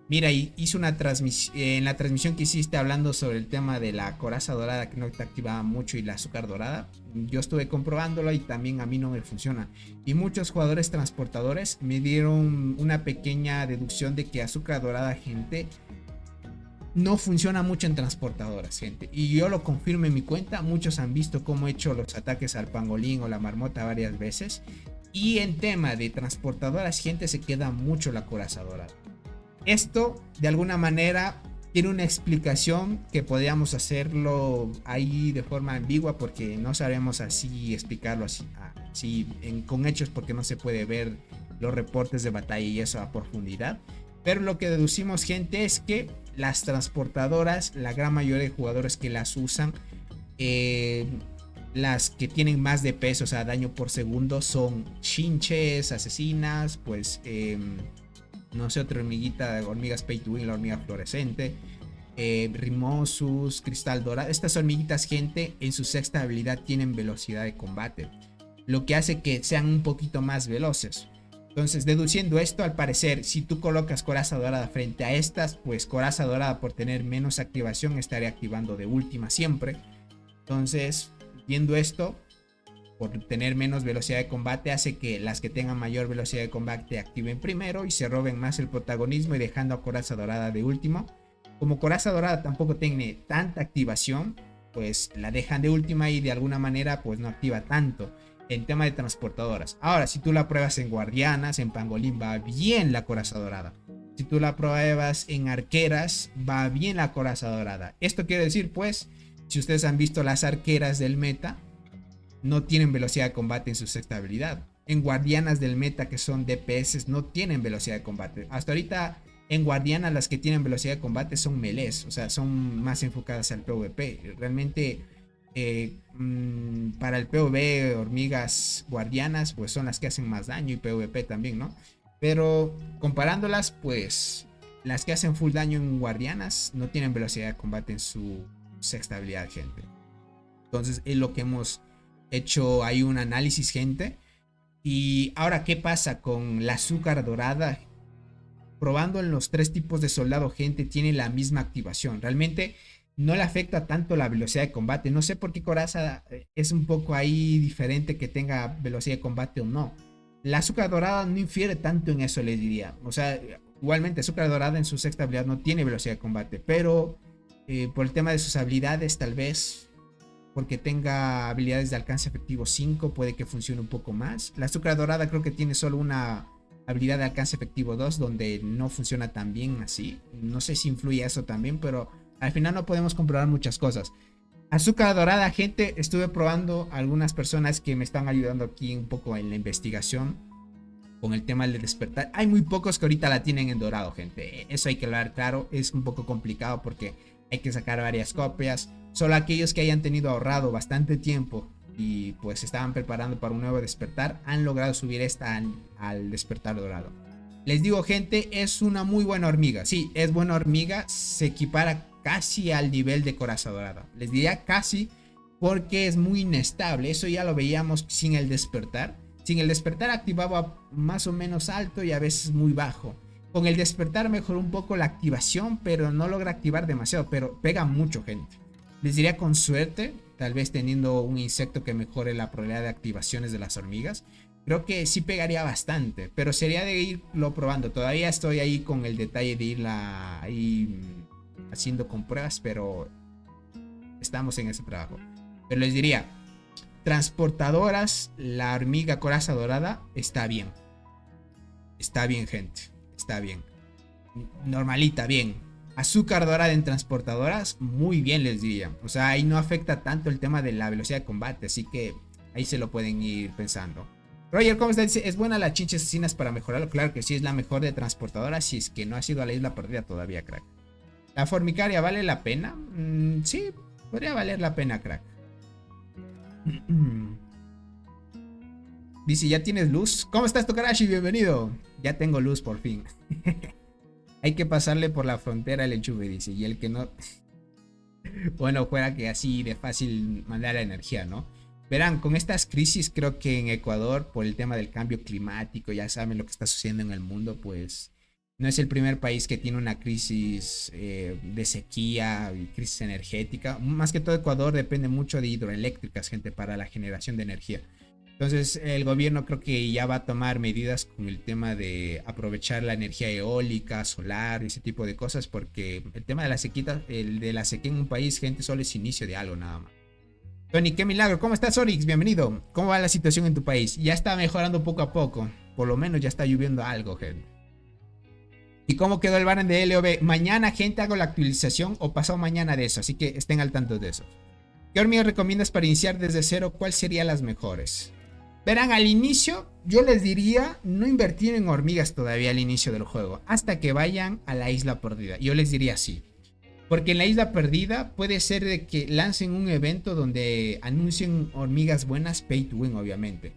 mira, hice una transmisión, en la transmisión que hiciste hablando sobre el tema de la coraza dorada que no te activaba mucho y la azúcar dorada, yo estuve comprobándolo y también a mí no me funciona, y muchos jugadores transportadores me dieron una pequeña deducción de que azúcar dorada, gente, no funciona mucho en transportadoras, gente, y yo lo confirmo en mi cuenta. Muchos han visto cómo he hecho los ataques al pangolín o la marmota varias veces, y en tema de transportadoras, gente, se queda mucho la coraza dorada. Esto de alguna manera tiene una explicación que podríamos hacerlo ahí de forma ambigua, porque no sabemos así explicarlo así con hechos, porque no se puede ver los reportes de batalla y eso a profundidad. Pero lo que deducimos, gente, es que las transportadoras, la gran mayoría de jugadores que las usan, las que tienen más de peso, o sea, daño por segundo, son chinches, asesinas, pues no sé, otra hormiguita, hormigas pay to win, la hormiga fluorescente, Rimosus, cristal dorado. Estas hormiguitas, gente, en su sexta habilidad tienen velocidad de combate, lo que hace que sean un poquito más veloces. Entonces, deduciendo esto, al parecer, si tú colocas coraza dorada frente a estas, pues coraza dorada, por tener menos activación, estaría activando de última siempre. Entonces, viendo esto, por tener menos velocidad de combate, hace que las que tengan mayor velocidad de combate activen primero y se roben más el protagonismo, y dejando a coraza dorada de último. Como coraza dorada tampoco tiene tanta activación, pues la dejan de última y de alguna manera pues no activa tanto en tema de transportadoras. Ahora, si tú la pruebas en guardianas, en pangolín, va bien la coraza dorada. Si tú la pruebas en arqueras, va bien la coraza dorada. Esto quiere decir, pues, si ustedes han visto las arqueras del meta, no tienen velocidad de combate en su sexta habilidad. En guardianas del meta, que son DPS, no tienen velocidad de combate. Hasta ahorita, en guardianas, las que tienen velocidad de combate son melees, o sea, son más enfocadas al PvP. Realmente, para el PvP, hormigas guardianas pues son las que hacen más daño, y PvP también, ¿no? Pero comparándolas, pues las que hacen full daño en guardianas no tienen velocidad de combate en su sexta habilidad, gente. Entonces es lo que hemos hecho ahí, un análisis, gente. Y ahora, ¿qué pasa con la azúcar dorada? Probando en los tres tipos de soldado, gente, tiene la misma activación. Realmente no le afecta tanto la velocidad de combate. No sé por qué coraza es un poco ahí diferente, que tenga velocidad de combate o no. La azúcar dorada no infiere tanto en eso, les diría. O sea, igualmente azúcar dorada en su sexta habilidad no tiene velocidad de combate, pero por el tema de sus habilidades, tal vez porque tenga habilidades de alcance efectivo 5, puede que funcione un poco más. La azúcar dorada creo que tiene solo una habilidad de alcance efectivo 2, donde no funciona tan bien así. No sé si influye eso también, pero al final no podemos comprobar muchas cosas. Azúcar dorada, gente, estuve probando algunas personas que me están ayudando aquí un poco en la investigación con el tema del despertar. Hay muy pocos que ahorita la tienen en dorado, gente. Eso hay que hablar claro. Es un poco complicado porque hay que sacar varias copias. Solo aquellos que hayan tenido ahorrado bastante tiempo y pues estaban preparando para un nuevo despertar han logrado subir esta al despertar dorado. Les digo, gente, es una muy buena hormiga. Sí, es buena hormiga. Se equipara casi al nivel de coraza dorada. Les diría casi, porque es muy inestable. Eso ya lo veíamos sin el despertar. Sin el despertar activaba más o menos alto y a veces muy bajo. Con el despertar mejoró un poco la activación, pero no logra activar demasiado, pero pega mucho, gente. Les diría con suerte, tal vez teniendo un insecto que mejore la probabilidad de activaciones de las hormigas. Creo que sí pegaría bastante, pero sería de irlo probando. Todavía estoy ahí con el detalle de irla ahí haciendo con pruebas, pero estamos en ese trabajo. Pero les diría, transportadoras, la hormiga coraza dorada está bien. Está bien, gente. Está bien. Normalita, bien. Azúcar dorada en transportadoras, muy bien les diría. O sea, ahí no afecta tanto el tema de la velocidad de combate, así que ahí se lo pueden ir pensando. Roger, ¿cómo está? Dice, ¿es buena la chinche asesinas para mejorarlo? Claro que sí, es la mejor de transportadoras, si es que no ha sido a la isla perdida todavía, crack. ¿La formicaria vale la pena? Sí, podría valer la pena, crack. Dice, ¿ya tienes luz? ¿Cómo estás, Tokarashi? Bienvenido. Ya tengo luz por fin. Hay que pasarle por la frontera el enchufe, dice. Y el que no... Bueno, fuera que así de fácil mandar la energía, ¿no? Verán, con estas crisis creo que en Ecuador, por el tema del cambio climático, ya saben lo que está sucediendo en el mundo, pues no es el primer país que tiene una crisis de sequía y crisis energética. Más que todo Ecuador depende mucho de hidroeléctricas, gente, para la generación de energía. Entonces el gobierno creo que ya va a tomar medidas con el tema de aprovechar la energía eólica, solar, ese tipo de cosas, porque el tema de la sequía, el de la sequía en un país, gente, solo es inicio de algo nada más. Tony, qué milagro, ¿cómo estás, Orix? Bienvenido. ¿Cómo va la situación en tu país? Ya está mejorando poco a poco, por lo menos ya está lloviendo algo, gente. ¿Y cómo quedó el banner de LOB? Mañana, gente, hago la actualización o pasado mañana de eso, así que estén al tanto de eso. ¿Qué hormigas recomiendas para iniciar desde cero? ¿Cuáles serían las mejores? Verán, al inicio yo les diría no invertir en hormigas todavía al inicio del juego, hasta que vayan a la isla perdida. Yo les diría así, porque en la isla perdida puede ser de que lancen un evento donde anuncien hormigas buenas, pay to win obviamente.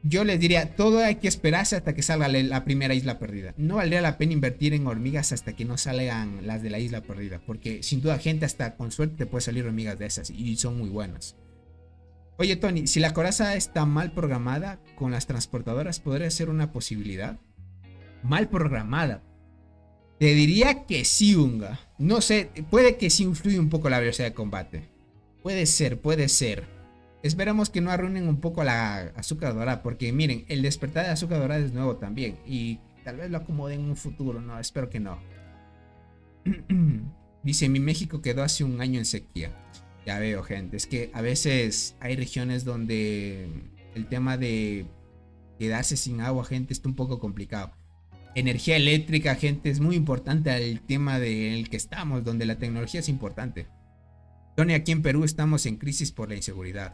Yo les diría, todo hay que esperarse hasta que salga la primera isla perdida. No valdría la pena invertir en hormigas hasta que no salgan las de la isla perdida, porque sin duda, gente, hasta con suerte te puede salir hormigas de esas y son muy buenas. Oye, Tony, si la coraza está mal programada con las transportadoras, ¿podría ser una posibilidad? Mal programada. Te diría que sí, Unga. No sé, puede que sí influye un poco la velocidad de combate. Puede ser, puede ser. Esperamos que no arruinen un poco la azúcar dorada, porque miren, el despertar de azúcar dorada es nuevo también. Y tal vez lo acomoden en un futuro, no, espero que no. Dice, mi México quedó hace un año en sequía. Ya veo, gente, es que a veces hay regiones donde el tema de quedarse sin agua, gente, está un poco complicado. Energía eléctrica, gente, es muy importante el tema del que estamos, donde la tecnología es importante. Tony, aquí en Perú estamos en crisis por la inseguridad.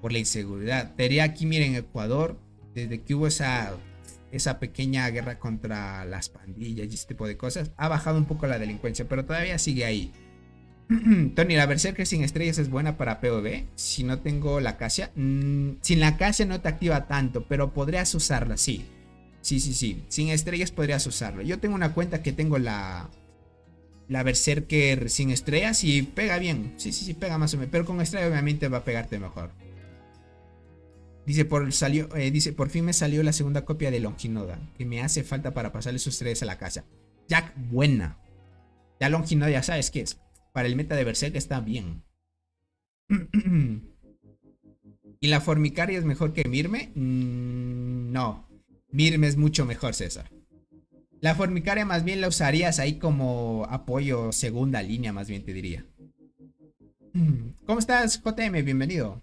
Por la inseguridad. Te diría aquí, miren, Ecuador, desde que hubo esa pequeña guerra contra las pandillas y ese tipo de cosas, ha bajado un poco la delincuencia, pero todavía sigue ahí. Tony, la Berserker sin estrellas es buena para PvP. Si no tengo la acacia, sin la acacia no te activa tanto, pero podrías usarla, sí. Sí. Sin estrellas podrías usarlo. Yo tengo una cuenta que tengo la Berserker sin estrellas y pega bien. Sí, pega más o menos. Pero con estrellas obviamente va a pegarte mejor. Dice, por fin me salió la segunda copia de Longinoda, que me hace falta para pasarle sus estrellas a la casa. Jack, buena. Ya Longinoda ya sabes qué es. Para el meta de Berserk está bien. ¿Y la Formicaria es mejor que Mirme? No. Mirme es mucho mejor, César. La Formicaria más bien la usarías ahí como apoyo segunda línea, más bien te diría. ¿Cómo estás, JM? Bienvenido.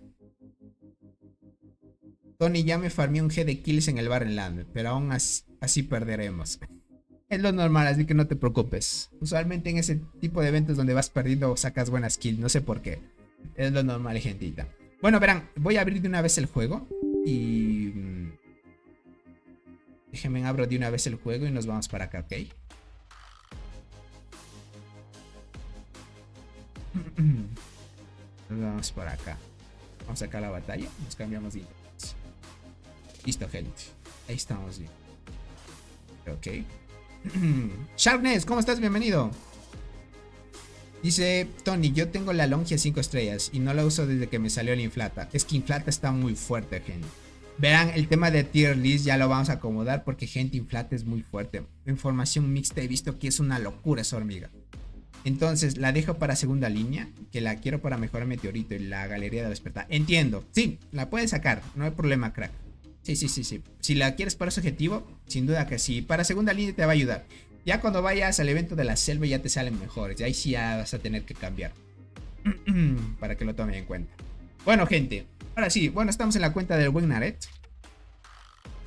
Tony, ya me farmé un G de kills en el Barrenland, pero aún así perderemos. Es lo normal, así que no te preocupes. Usualmente en ese tipo de eventos donde vas perdiendo sacas buenas kills, no sé por qué. Es lo normal, gentita. Bueno, verán, voy a abrir de una vez el juego y... déjenme abro de una vez el juego y nos vamos para acá, ¿ok? Nos vamos para acá. Vamos acá a la batalla, nos cambiamos de interés. Listo, gente. Ahí estamos bien. Ok. Sharpness, ¿cómo estás? Bienvenido. Dice Tony, yo tengo la Longia 5 estrellas y no la uso desde que me salió el Inflata. Es que Inflata está muy fuerte, gente. Verán, el tema de tier list ya lo vamos a acomodar porque gente inflate es muy fuerte. Información mixta he visto que es una locura esa hormiga. Entonces la dejo para segunda línea, que la quiero para mejorar meteorito y la galería de despertar. Entiendo, sí, la puedes sacar, no hay problema, crack. Sí. Si la quieres para ese objetivo, sin duda que sí. Para segunda línea te va a ayudar. Ya cuando vayas al evento de la selva ya te salen mejores. Y ahí sí ya vas a tener que cambiar. Para que lo tomen en cuenta. Bueno, gente. Ahora sí, bueno, estamos en la cuenta del buen Naret.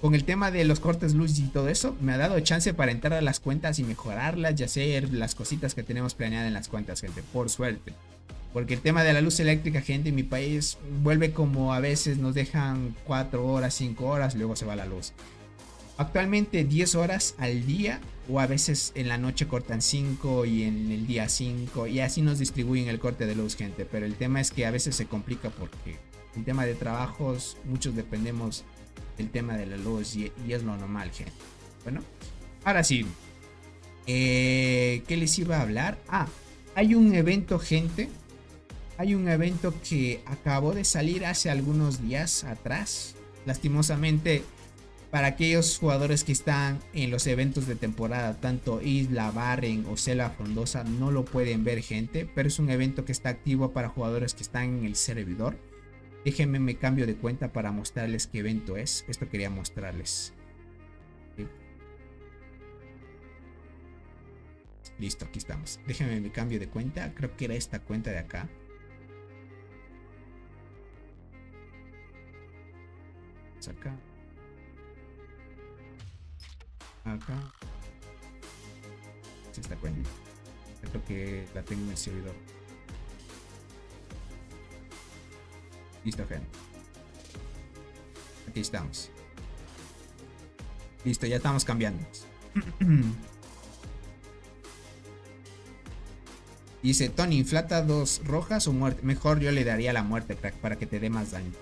Con el tema de los cortes luz y todo eso, me ha dado chance para entrar a las cuentas y mejorarlas y hacer las cositas que tenemos planeadas en las cuentas, gente. Por suerte. Porque el tema de la luz eléctrica, gente, en mi país vuelve como a veces nos dejan 4 horas, 5 horas, luego se va la luz. Actualmente 10 horas al día o a veces en la noche cortan 5 y en el día 5 y así nos distribuyen el corte de luz, gente. Pero el tema es que a veces se complica porque el tema de trabajos, muchos dependemos del tema de la luz y es lo normal, gente. Bueno, ahora sí. ¿Qué les iba a hablar? Ah, hay un evento, gente. Hay un evento que acabó de salir hace algunos días atrás. Lastimosamente, para aquellos jugadores que están en los eventos de temporada, tanto Isla, Barren o Selva Frondosa, no lo pueden ver, gente. Pero es un evento que está activo para jugadores que están en el servidor. Déjenme me cambio de cuenta para mostrarles qué evento es. Esto quería mostrarles. Listo, aquí estamos. Déjenme me cambio de cuenta. Creo que era esta cuenta de acá. Acá. Acá. Es esta cuenta. Creo que la tengo en el servidor. Listo, gente. Aquí estamos. Listo, ya estamos cambiando. Dice Tony, inflata 2 rojas o muerte. Mejor yo le daría la muerte, crack, para que te dé más daño.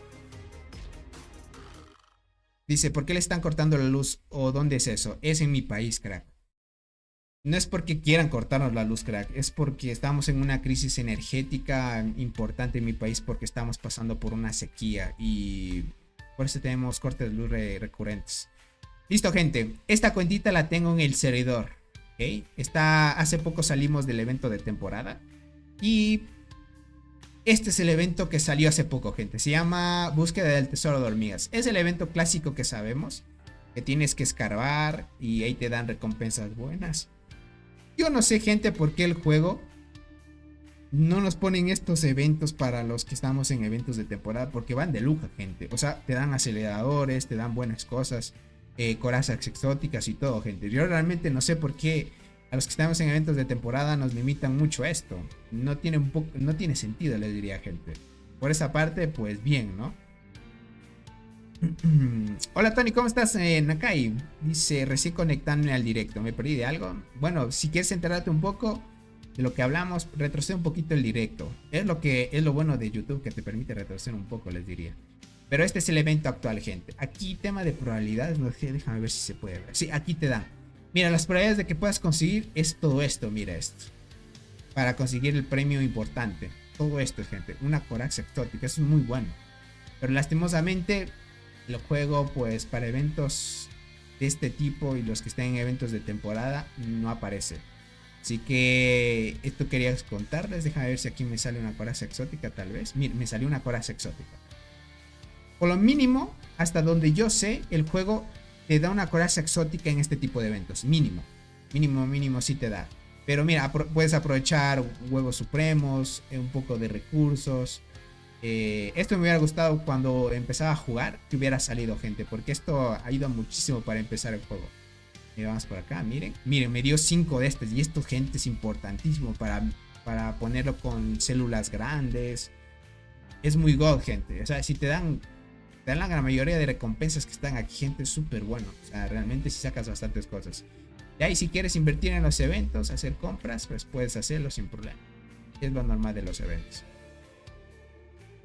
Dice, ¿por qué le están cortando la luz? ¿O dónde es eso? Es en mi país, crack. No es porque quieran cortarnos la luz, crack. Es porque estamos en una crisis energética importante en mi país porque estamos pasando por una sequía y por eso tenemos cortes de luz recurrentes. Listo, gente. Esta cuentita la tengo en el servidor. ¿Okay? Hace poco salimos del evento de temporada y este es el evento que salió hace poco, gente. Se llama Búsqueda del Tesoro de Hormigas. Es el evento clásico que sabemos, que tienes que escarbar y ahí te dan recompensas buenas. Yo no sé, gente, por qué el juego no nos ponen estos eventos para los que estamos en eventos de temporada, porque van de lujo, gente. O sea, te dan aceleradores, te dan buenas cosas, corazas exóticas y todo, gente. Yo realmente no sé por qué a los que estamos en eventos de temporada nos limitan mucho esto. No tiene sentido, les diría, gente. Por esa parte, pues bien, ¿no? Hola Tony, ¿cómo estás? Nakai dice, recién conectándome al directo, ¿me perdí de algo? Bueno, si quieres enterarte un poco de lo que hablamos, retrocede un poquito el directo. Es lo bueno de YouTube, que te permite retroceder un poco, les diría. Pero este es el evento actual, gente. Aquí tema de probabilidades, no sé, déjame ver si se puede ver. Sí, aquí te dan. Mira, las probabilidades de que puedas conseguir es todo esto, mira esto. Para conseguir el premio importante. Todo esto, gente. Una coraza exótica, eso es muy bueno. Pero lastimosamente lo juego pues para eventos de este tipo y los que estén en eventos de temporada no aparece. Así que esto quería contarles. Déjame ver si aquí me sale una coraza exótica tal vez. Mira, me salió una coraza exótica. Por lo mínimo, hasta donde yo sé, el juego te da una coraza exótica en este tipo de eventos. Mínimo sí te da. Pero mira, puedes aprovechar huevos supremos, un poco de recursos. Esto me hubiera gustado cuando empezaba a jugar, que hubiera salido, gente, porque esto ayuda muchísimo para empezar el juego. Vamos por acá, miren, me dio 5 de estos y esto, gente, es importantísimo para ponerlo con células grandes. Es muy god, gente. O sea, si te dan la gran mayoría de recompensas que están aquí, gente, es súper bueno. O sea, realmente si sacas bastantes cosas. Y ahí si quieres invertir en los eventos, hacer compras, pues puedes hacerlo sin problema. Es lo normal de los eventos.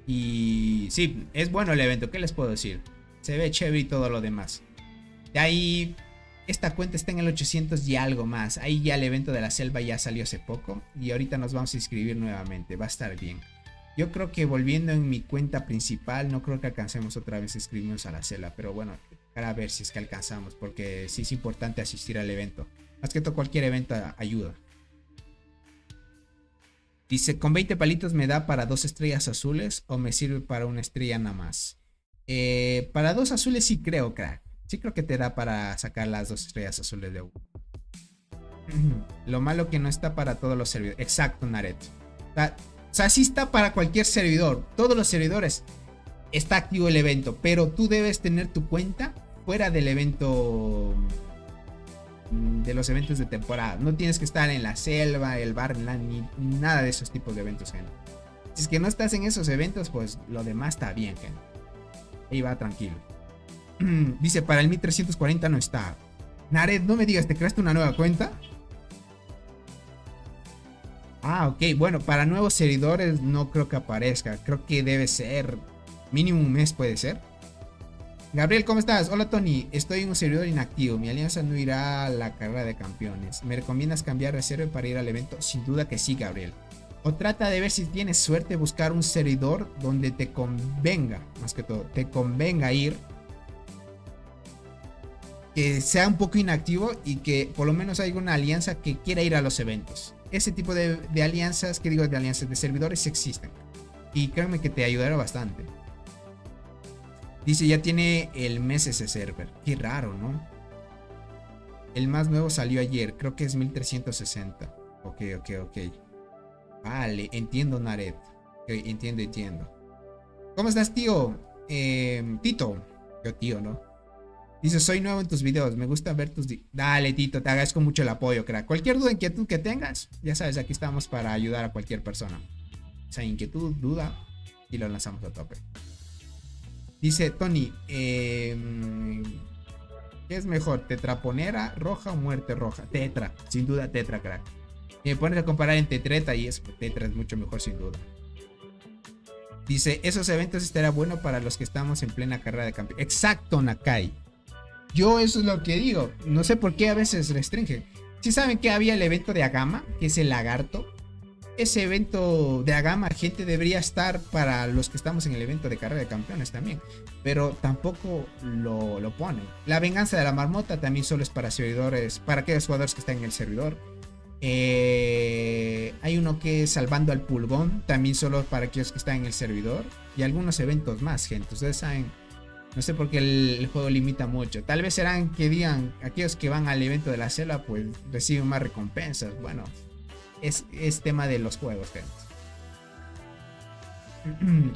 Y sí, es bueno el evento, ¿qué les puedo decir? Se ve chévere y todo lo demás. De ahí, esta cuenta está en el 800 y algo más. Ahí ya el evento de la selva ya salió hace poco. Y ahorita nos vamos a inscribir nuevamente, va a estar bien. Yo creo que volviendo en mi cuenta principal, no creo que alcancemos otra vez a inscribirnos a la celda. Pero bueno, para ver si es que alcanzamos, porque sí es importante asistir al evento. Más que todo, cualquier evento ayuda. Dice, ¿con 20 palitos me da para 2 estrellas azules o me sirve para una estrella nada más? Para 2 azules sí creo, crack. Sí creo que te da para sacar las 2 estrellas azules de U. Lo malo que no está para todos los servidores. Exacto, Naret. O sea, sí está para cualquier servidor. Todos los servidores está activo el evento. Pero tú debes tener tu cuenta fuera del evento, de los eventos de temporada. No tienes que estar en la selva, el Barland, ni nada de esos tipos de eventos, gente. Si es que no estás en esos eventos, pues lo demás está bien, gente. Ahí va tranquilo. Dice, para el 1340 no está. Nared, no me digas, ¿te creaste una nueva cuenta? Ah, ok. Bueno, para nuevos seguidores no creo que aparezca. Creo que debe ser mínimo un mes, puede ser. Gabriel, ¿cómo estás? Hola, Tony. Estoy en un servidor inactivo. Mi alianza no irá a la carrera de campeones. ¿Me recomiendas cambiar de server para ir al evento? Sin duda que sí, Gabriel. O trata de ver si tienes suerte, buscar un servidor donde te convenga, más que todo, te convenga ir, que sea un poco inactivo y que por lo menos haya una alianza que quiera ir a los eventos. Ese tipo de alianzas, que digo de alianzas, de servidores existen. Y créanme que te ayudará bastante. Dice, ya tiene el mes ese server. Qué raro, ¿no? El más nuevo salió ayer, creo que es 1360. Ok. Vale, entiendo, Nared. Okay, entiendo. ¿Cómo estás, tío? Tito. Yo, tío, ¿no? Dice, soy nuevo en tus videos. Me gusta ver tus... Dale, Tito, te agradezco mucho el apoyo, crack. Cualquier duda, inquietud que tengas, ya sabes, aquí estamos para ayudar a cualquier persona. O sea, inquietud, duda, y lo lanzamos a tope. Dice, Tony, ¿qué es mejor? ¿Tetraponera roja o muerte roja? Tetra, sin duda Tetra, crack. Y me pones a comparar entre Tetra y eso, Tetra es mucho mejor sin duda. Dice, esos eventos estará bueno para los que estamos en plena carrera de campeón. Exacto, Nakai. Yo eso es lo que digo. No sé por qué a veces restringen. Si saben que había el evento de Agama, que es el lagarto. Ese evento de Agama, gente, debería estar para los que estamos en el evento de carrera de campeones también. Pero tampoco lo ponen. La venganza de la marmota también solo es para servidores, para aquellos jugadores que están en el servidor. Hay uno que es salvando al pulgón, también solo para aquellos que están en el servidor. Y algunos eventos más, gente. Ustedes saben, no sé por qué el juego limita mucho. Tal vez serán que digan, aquellos que van al evento de la selva pues reciben más recompensas. Bueno, es tema de los juegos, gente.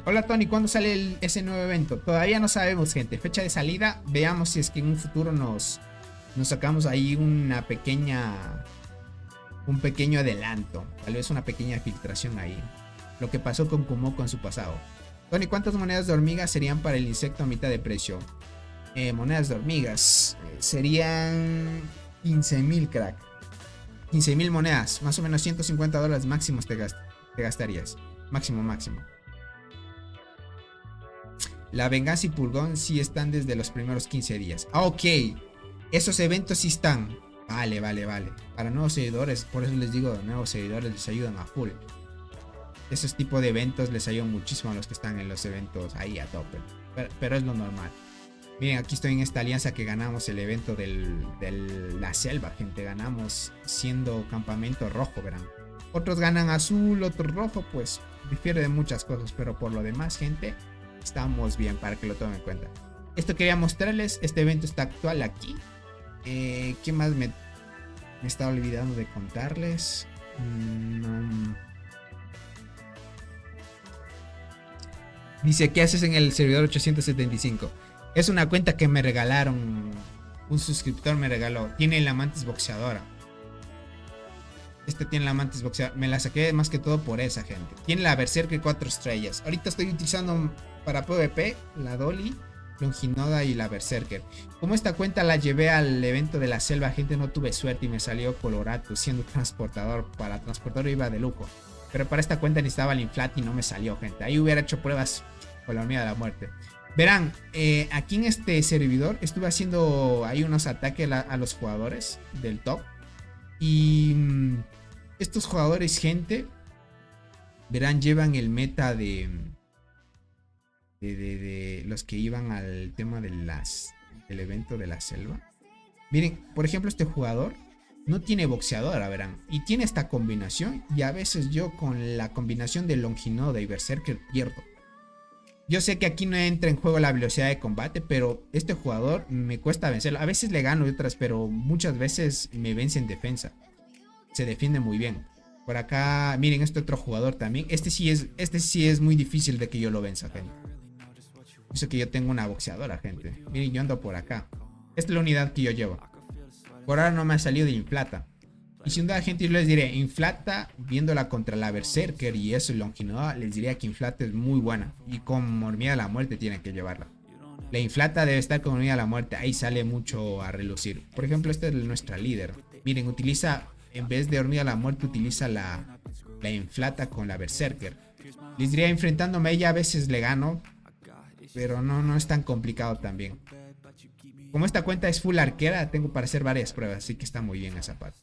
Hola, Tony, ¿cuándo sale ese nuevo evento? Todavía no sabemos, gente. Fecha de salida, veamos si es que en un futuro nos sacamos ahí un pequeño adelanto, tal vez una pequeña filtración ahí. Lo que pasó con Kumoko en su pasado. Tony, ¿cuántas monedas de hormiga serían para el insecto a mitad de precio? Monedas de hormigas serían 15,000, crack. 15,000 monedas, más o menos $150 máximos te gastarías. Máximo. La venganza y pulgón sí están desde los primeros 15 días. Ah, ok. Esos eventos sí están. Vale. Para nuevos seguidores, por eso les digo, nuevos seguidores les ayudan a full. Esos tipos de eventos les ayudan muchísimo a los que están en los eventos ahí a tope. Pero es lo normal. Miren, aquí estoy en esta alianza que ganamos el evento de la selva, gente. Ganamos siendo campamento rojo, verán. Otros ganan azul, otros rojo, pues difiere de muchas cosas. Pero por lo demás, gente, estamos bien para que lo tomen en cuenta. Esto quería mostrarles, este evento está actual aquí. ¿Qué más me estaba olvidando de contarles? Dice, ¿qué haces en el servidor 875? Es una cuenta que me regalaron. Un suscriptor me regaló. Tiene la mantis boxeadora. Tiene la mantis boxeadora. Me la saqué más que todo por esa, gente. Tiene la Berserker 4 estrellas. Ahorita estoy utilizando para PvP la Dolly, Longinoda y la Berserker. Como esta cuenta la llevé al evento de la selva, gente, no tuve suerte y me salió Colorato siendo transportador. Para transportador iba de lujo. Pero para esta cuenta necesitaba el inflat y no me salió, gente. Ahí hubiera hecho pruebas con la unidad de la muerte. Verán, aquí en este servidor estuve haciendo ahí unos ataques a los jugadores del top. Y estos jugadores, gente, Verán, llevan el meta de los que iban al tema del evento de la selva. Miren, por ejemplo, este jugador no tiene boxeadora, verán, y tiene esta combinación, y a veces yo con la combinación de Longinoda y Berserker pierdo. Yo sé que aquí no entra en juego la velocidad de combate, pero este jugador me cuesta vencerlo. A veces le gano y otras, pero muchas veces me vence en defensa. Se defiende muy bien. Por acá, miren, este otro jugador también. Este sí es muy difícil de que yo lo venza, gente. Eso que yo tengo una boxeadora, gente. Miren, yo ando por acá. Esta es la unidad que yo llevo. Por ahora no me ha salido de Inflata. Y si un día, gente, yo les diré, Inflata, viéndola contra la Berserker y eso, Longinoda, les diría que Inflata es muy buena. Y con Hormiga a la Muerte tienen que llevarla. La Inflata debe estar con Hormiga a la Muerte. Ahí sale mucho a relucir. Por ejemplo, esta es nuestra líder. Miren, utiliza, en vez de Hormiga a la Muerte, utiliza la Inflata con la Berserker. Les diría, enfrentándome a ella a veces le gano. Pero no es tan complicado también. Como esta cuenta es full arquera, tengo para hacer varias pruebas, así que está muy bien esa parte.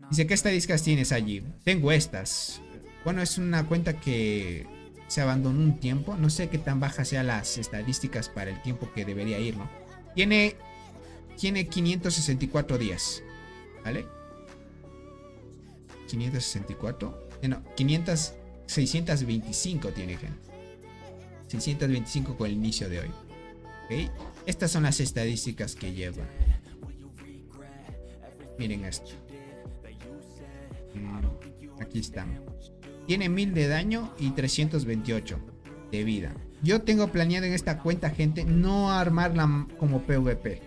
Dice, ¿qué estadísticas tienes allí? Tengo estas. Bueno, es una cuenta que se abandonó un tiempo. No sé qué tan bajas sean las estadísticas para el tiempo que debería ir, ¿no? Tiene 564 días, ¿vale? 564. No, 625 tiene, gente. 625 con el inicio de hoy. ¿Ok? Estas son las estadísticas que lleva. Miren esto. Aquí están. Tiene 1000 de daño y 328 de vida. Yo tengo planeado en esta cuenta, gente, no armarla como PvP.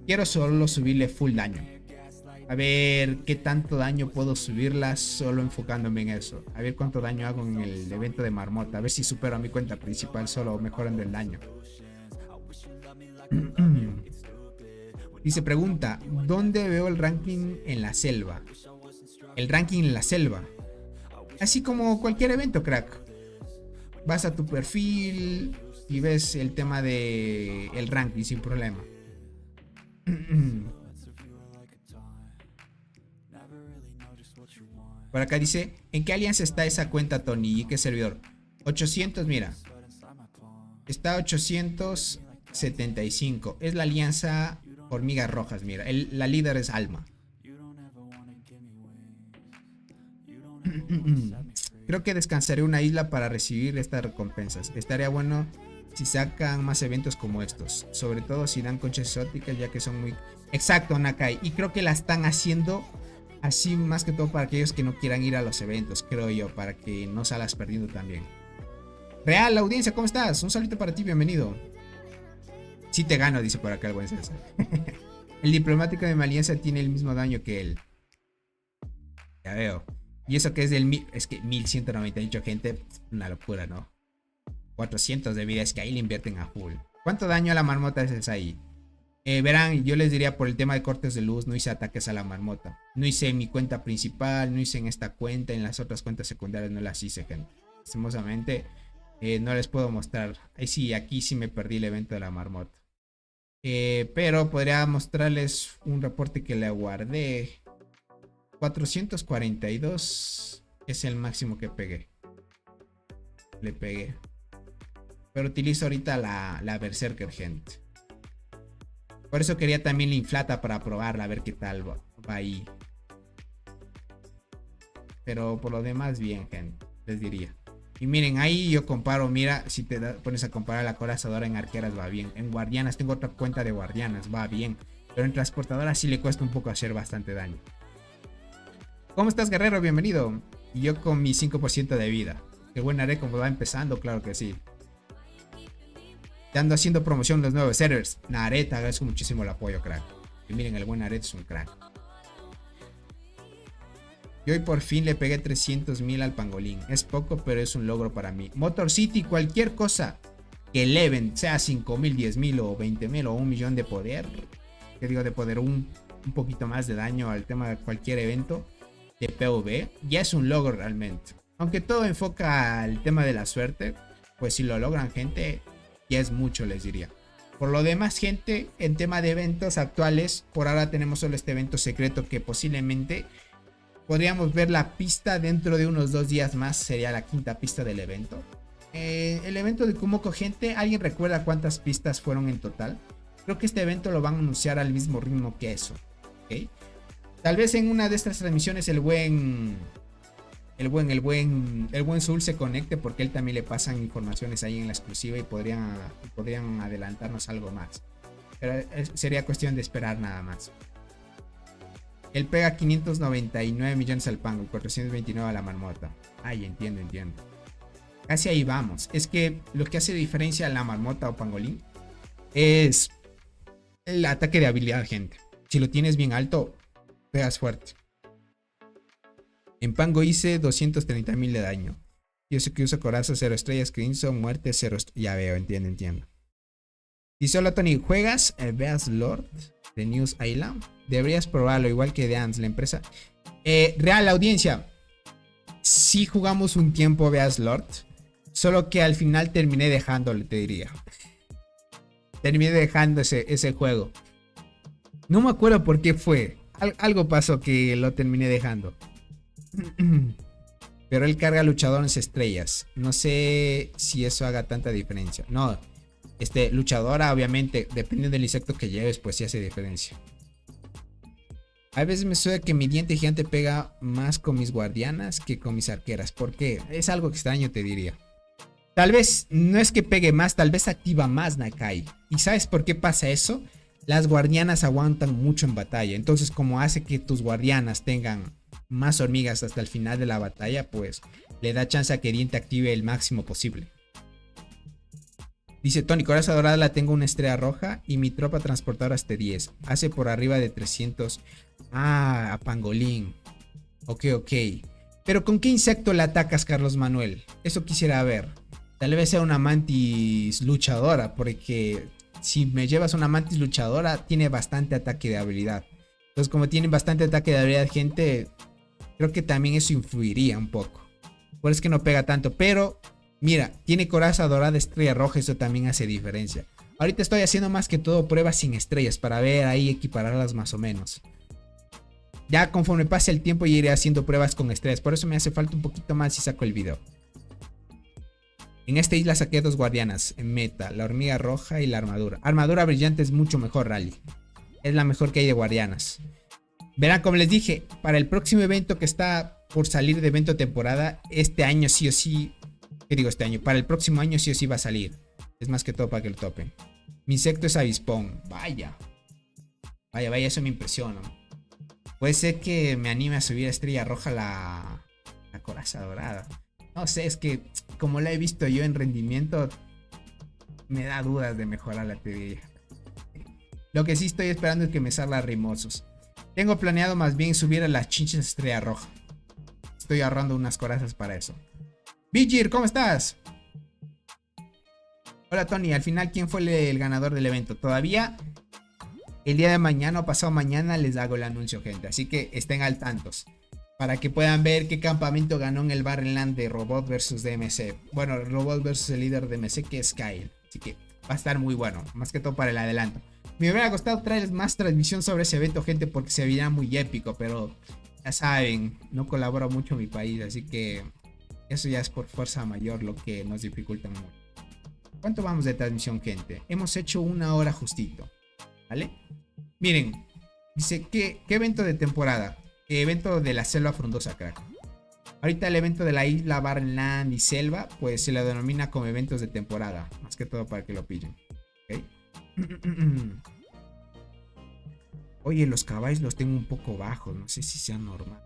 Quiero solo subirle full daño. A ver qué tanto daño puedo subirla solo enfocándome en eso. A ver cuánto daño hago en el evento de Marmota. A ver si supero a mi cuenta principal solo mejorando el daño. Y se pregunta, ¿dónde veo el ranking en la selva? El ranking en la selva. Así como cualquier evento, crack. Vas a tu perfil y ves el tema de el ranking sin problema. Por acá dice, ¿en qué alianza está esa cuenta, Tony? ¿Y qué servidor? 800, mira. Está 875. Es la alianza Hormigas Rojas, mira. La líder es Alma. Creo que descansaré una isla para recibir estas recompensas. Estaría bueno si sacan más eventos como estos. Sobre todo si dan conchas exóticas, ya que son muy... Exacto, Nakai. Y creo que la están haciendo así más que todo para aquellos que no quieran ir a los eventos, creo yo. Para que no salgas perdiendo también. Real, la audiencia, ¿cómo estás? Un saludo para ti, bienvenido. Sí te gano, dice por acá el buen César. El diplomático de mi alianza tiene el mismo daño que él. Ya veo. Y eso que es del... Es que 1198, gente. Una locura, ¿no? 400 de vida. Es que ahí le invierten a full. ¿Cuánto daño a la marmota es ahí? Verán, yo les diría por el tema de cortes de luz. No hice ataques a la marmota. No hice en mi cuenta principal. No hice en esta cuenta. En las otras cuentas secundarias no las hice, gente. Lastimosamente no les puedo mostrar. Ahí sí, aquí sí me perdí el evento de la marmota. Pero podría mostrarles un reporte que le guardé. 442 es el máximo que pegué. Le pegué. Pero utilizo ahorita la Berserker, gente. Por eso quería también la Inflata para probarla, a ver qué tal va ahí. Pero por lo demás, bien, gente, les diría. Y miren, ahí yo comparo, mira, si te pones a comparar la corazadora en arqueras va bien. En guardianas, tengo otra cuenta de guardianas, va bien. Pero en transportadora sí le cuesta un poco hacer bastante daño. ¿Cómo estás, guerrero? Bienvenido. Y yo con mi 5% de vida. Qué buena haré como va empezando, claro que sí. Te ando haciendo promoción los nuevos servers. Naret, agradezco muchísimo el apoyo, crack. Y miren, el buen Naret es un crack. Y hoy por fin le pegué 300.000 al pangolín. Es poco, pero es un logro para mí. Motor City, cualquier cosa que eleven, sea 5.000, 10.000 o 20.000 o 1 millón de poder. Que digo de poder, un poquito más de daño al tema de cualquier evento de PvP. Ya es un logro realmente. Aunque todo enfoca al tema de la suerte. Pues si lo logran, gente, ya es mucho, les diría. Por lo demás, gente, en tema de eventos actuales, por ahora tenemos solo este evento secreto que posiblemente podríamos ver la pista dentro de unos 2 días más. Sería la quinta pista del evento. El evento de Kumoko, gente, ¿alguien recuerda cuántas pistas fueron en total? Creo que este evento lo van a anunciar al mismo ritmo que eso, ¿ok? Tal vez en una de estas transmisiones el buen Soul se conecte, porque él también le pasan informaciones ahí en la exclusiva y podrían adelantarnos algo más. Pero sería cuestión de esperar nada más. Él pega 599 millones al Pango y 429 a la Marmota. Ay, entiendo. Casi ahí vamos. Es que lo que hace diferencia a la Marmota o Pangolín es el ataque de habilidad, gente. Si lo tienes bien alto, pegas fuerte. En Pango hice 230.000 de daño. Yo sé que uso coraza 0 estrellas, Crimson, muerte 0 estrellas. Ya veo, entiendo. Y solo Tony, ¿juegas Beas Lord de News Island? Deberías probarlo, igual que Dance, la empresa. Real audiencia. Sí jugamos un tiempo Beas Lord. Solo que al final terminé dejándolo, te diría. Terminé dejando ese juego. No me acuerdo por qué fue. Algo pasó que lo terminé dejando. Pero él carga luchadores estrellas. No sé si eso haga tanta diferencia. No. Luchadora, obviamente, depende del insecto que lleves, pues sí hace diferencia. A veces me suena que mi diente gigante pega más con mis guardianas que con mis arqueras. ¿Por qué? Es algo extraño, te diría. Tal vez no es que pegue más, tal vez activa más Nakai. ¿Y sabes por qué pasa eso? Las guardianas aguantan mucho en batalla. Entonces, como hace que tus guardianas tengan más hormigas hasta el final de la batalla, pues le da chance a que Diente active el máximo posible. Dice Tony, coraza dorada la tengo una estrella roja y mi tropa transportadora hasta 10. Hace por arriba de 300. Ah, a Pangolín. Ok. Pero ¿con qué insecto le atacas, Carlos Manuel? Eso quisiera ver. Tal vez sea una mantis luchadora, porque si me llevas una mantis luchadora, tiene bastante ataque de habilidad. Entonces, como tiene bastante ataque de habilidad, gente, creo que también eso influiría un poco. Por eso es que no pega tanto, pero mira, tiene coraza dorada, estrella roja, eso también hace diferencia. Ahorita estoy haciendo más que todo pruebas sin estrellas para ver ahí equipararlas más o menos. Ya conforme pase el tiempo ya iré haciendo pruebas con estrellas, por eso me hace falta un poquito más si saco el video. En esta isla saqué 2 guardianas en meta, la hormiga roja y la armadura. Armadura brillante es mucho mejor, Rally. Es la mejor que hay de guardianas. Verán, como les dije, para el próximo evento que está por salir de evento temporada, este año sí o sí, ¿qué digo este año? Para el próximo año sí o sí va a salir. Es más que todo para que lo topen. Mi insecto es avispón. Vaya, eso me impresiona. Puede ser que me anime a subir a estrella roja la coraza dorada. No sé, es que como la he visto yo en rendimiento, me da dudas de mejorar la teoría. Lo que sí estoy esperando es que me salga Rimosos. Tengo planeado más bien subir a las chinches estrella roja. Estoy ahorrando unas corazas para eso. Vigir, ¿cómo estás? Hola Tony, al final ¿quién fue el ganador del evento? Todavía el día de mañana o pasado mañana les hago el anuncio, gente. Así que estén al tantos. Para que puedan ver qué campamento ganó en el Barrenland de Robot vs DMC. Bueno, Robot vs el líder de DMC, que es Kyle. Así que va a estar muy bueno. Más que todo para el adelanto. Me hubiera gustado traerles más transmisión sobre ese evento, gente, porque se veía muy épico. Pero ya saben, no colabora mucho mi país. Así que eso ya es por fuerza mayor lo que nos dificulta mucho. ¿Cuánto vamos de transmisión, gente? Hemos hecho 1 hora justito. ¿Vale? Miren, dice, ¿qué evento de temporada? Evento de la selva frondosa, crack. Ahorita el evento de la isla, Barrenland y selva, pues se le denomina como eventos de temporada. Más que todo para que lo pillen. ¿Okay? Oye, los caballos los tengo un poco bajos. No sé si sea normal.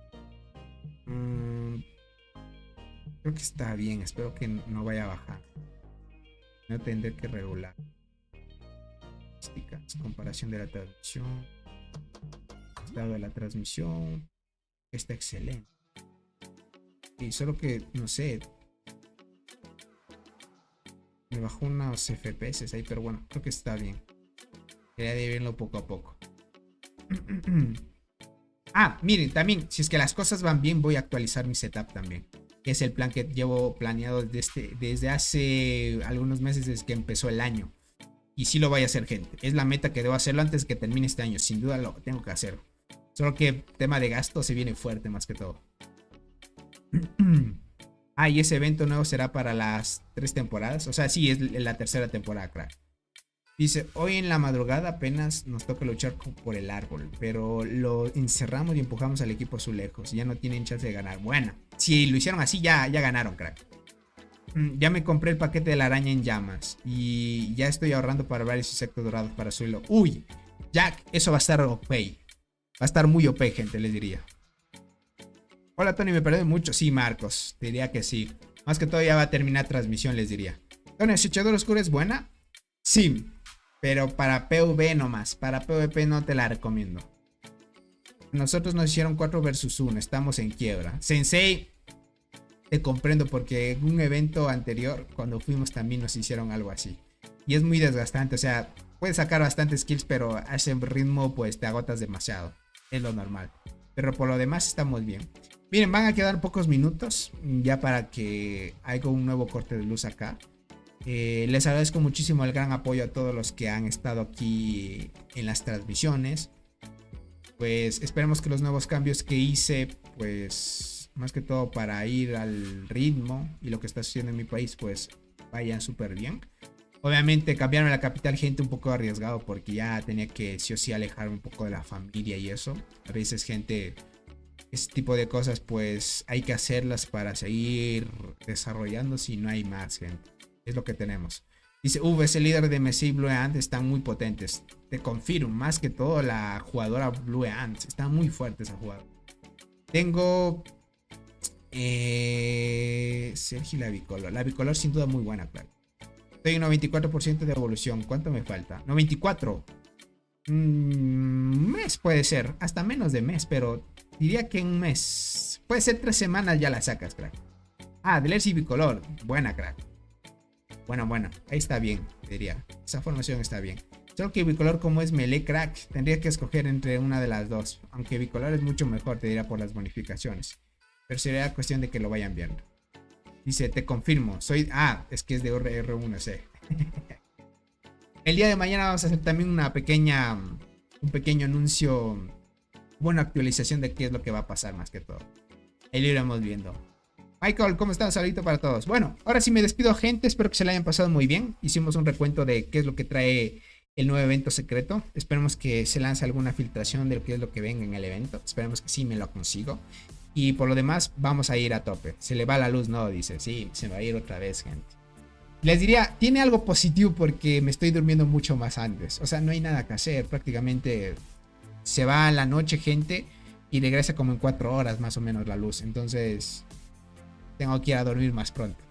Creo que está bien. Espero que no vaya a bajar. No tendré que regular. Comparación de la transmisión. Estado de la transmisión. Está excelente. Y solo que, no sé, me bajó unos FPS ahí, pero bueno, creo que está bien. Quería de verlo poco a poco. Ah, miren, también, si es que las cosas van bien, voy a actualizar mi setup también. Que es el plan que llevo planeado desde hace algunos meses, desde que empezó el año. Y sí lo voy a hacer, gente. Es la meta que debo hacerlo antes de que termine este año. Sin duda lo tengo que hacer. Solo que tema de gasto se viene fuerte más que todo. Y ese evento nuevo será para las 3 temporadas. O sea, sí, es la tercera temporada, crack. Dice, hoy en la madrugada apenas nos toca luchar por el árbol, pero lo encerramos y empujamos al equipo azulejos. Ya no tienen chance de ganar. Bueno, si lo hicieron así, ya ganaron, crack. Ya me compré el paquete de la araña en llamas y ya estoy ahorrando para varios insectos dorados para subirlo. Uy, Jack, eso va a estar OP. Va a estar muy OP, gente, les diría. Hola, Tony, ¿me perdí mucho? Sí, Marcos, te diría que sí. Más que todo ya va a terminar transmisión, les diría. Tony, ¿Acechador Oscuro es buena? Sí, pero para PvP nomás. Para PvP no te la recomiendo. Nosotros nos hicieron 4 versus 1, estamos en quiebra. Sensei, te comprendo porque en un evento anterior, cuando fuimos también nos hicieron algo así. Y es muy desgastante, o sea, puedes sacar bastantes kills, pero a ese ritmo pues te agotas demasiado. Es lo normal. Pero por lo demás estamos bien. Miren, van a quedar pocos minutos ya para que haya un nuevo corte de luz acá. Les agradezco muchísimo el gran apoyo a todos los que han estado aquí en las transmisiones. Pues esperemos que los nuevos cambios que hice, pues más que todo para ir al ritmo y lo que está sucediendo en mi país, pues vayan súper bien. Obviamente cambiarme a la capital, gente, un poco arriesgado porque ya tenía que sí o sí alejarme un poco de la familia y eso. A veces, gente, ese tipo de cosas pues hay que hacerlas para seguir desarrollando si no hay más, gente. Es lo que tenemos. Dice, ese líder de Messi y Blue Ant están muy potentes. Te confirmo, más que todo la jugadora Blue Ant. Está muy fuerte esa jugadora. Tengo Sergi la bicolor. La bicolor sin duda muy buena, claro. Estoy en 94% de evolución. ¿Cuánto me falta? 94. Mes puede ser. Hasta menos de mes, pero diría que en un mes. Puede ser 3 semanas ya la sacas, crack. Delercy bicolor. Buena, crack. Bueno. Ahí está bien, diría. Esa formación está bien. Solo que bicolor como es melee, crack, tendría que escoger entre una de las dos. Aunque bicolor es mucho mejor, te diría, por las bonificaciones. Pero sería cuestión de que lo vayan viendo. Dice, te confirmo, soy... es que es de R1C. El día de mañana vamos a hacer también un pequeño anuncio, buena actualización de qué es lo que va a pasar más que todo. Ahí lo iremos viendo. Michael, ¿cómo estás? Saludito para todos. Bueno, ahora sí me despido, gente. Espero que se la hayan pasado muy bien. Hicimos un recuento de qué es lo que trae el nuevo evento secreto. Esperemos que se lance alguna filtración de lo que es lo que venga en el evento. Esperemos que sí me lo consigo. Y por lo demás, vamos a ir a tope. Se le va la luz, ¿no? Dice, sí, se me va a ir otra vez, gente. Les diría, tiene algo positivo porque me estoy durmiendo mucho más antes. O sea, no hay nada que hacer. Prácticamente se va a la noche, gente, y regresa como en 4 horas más o menos la luz. Entonces, tengo que ir a dormir más pronto.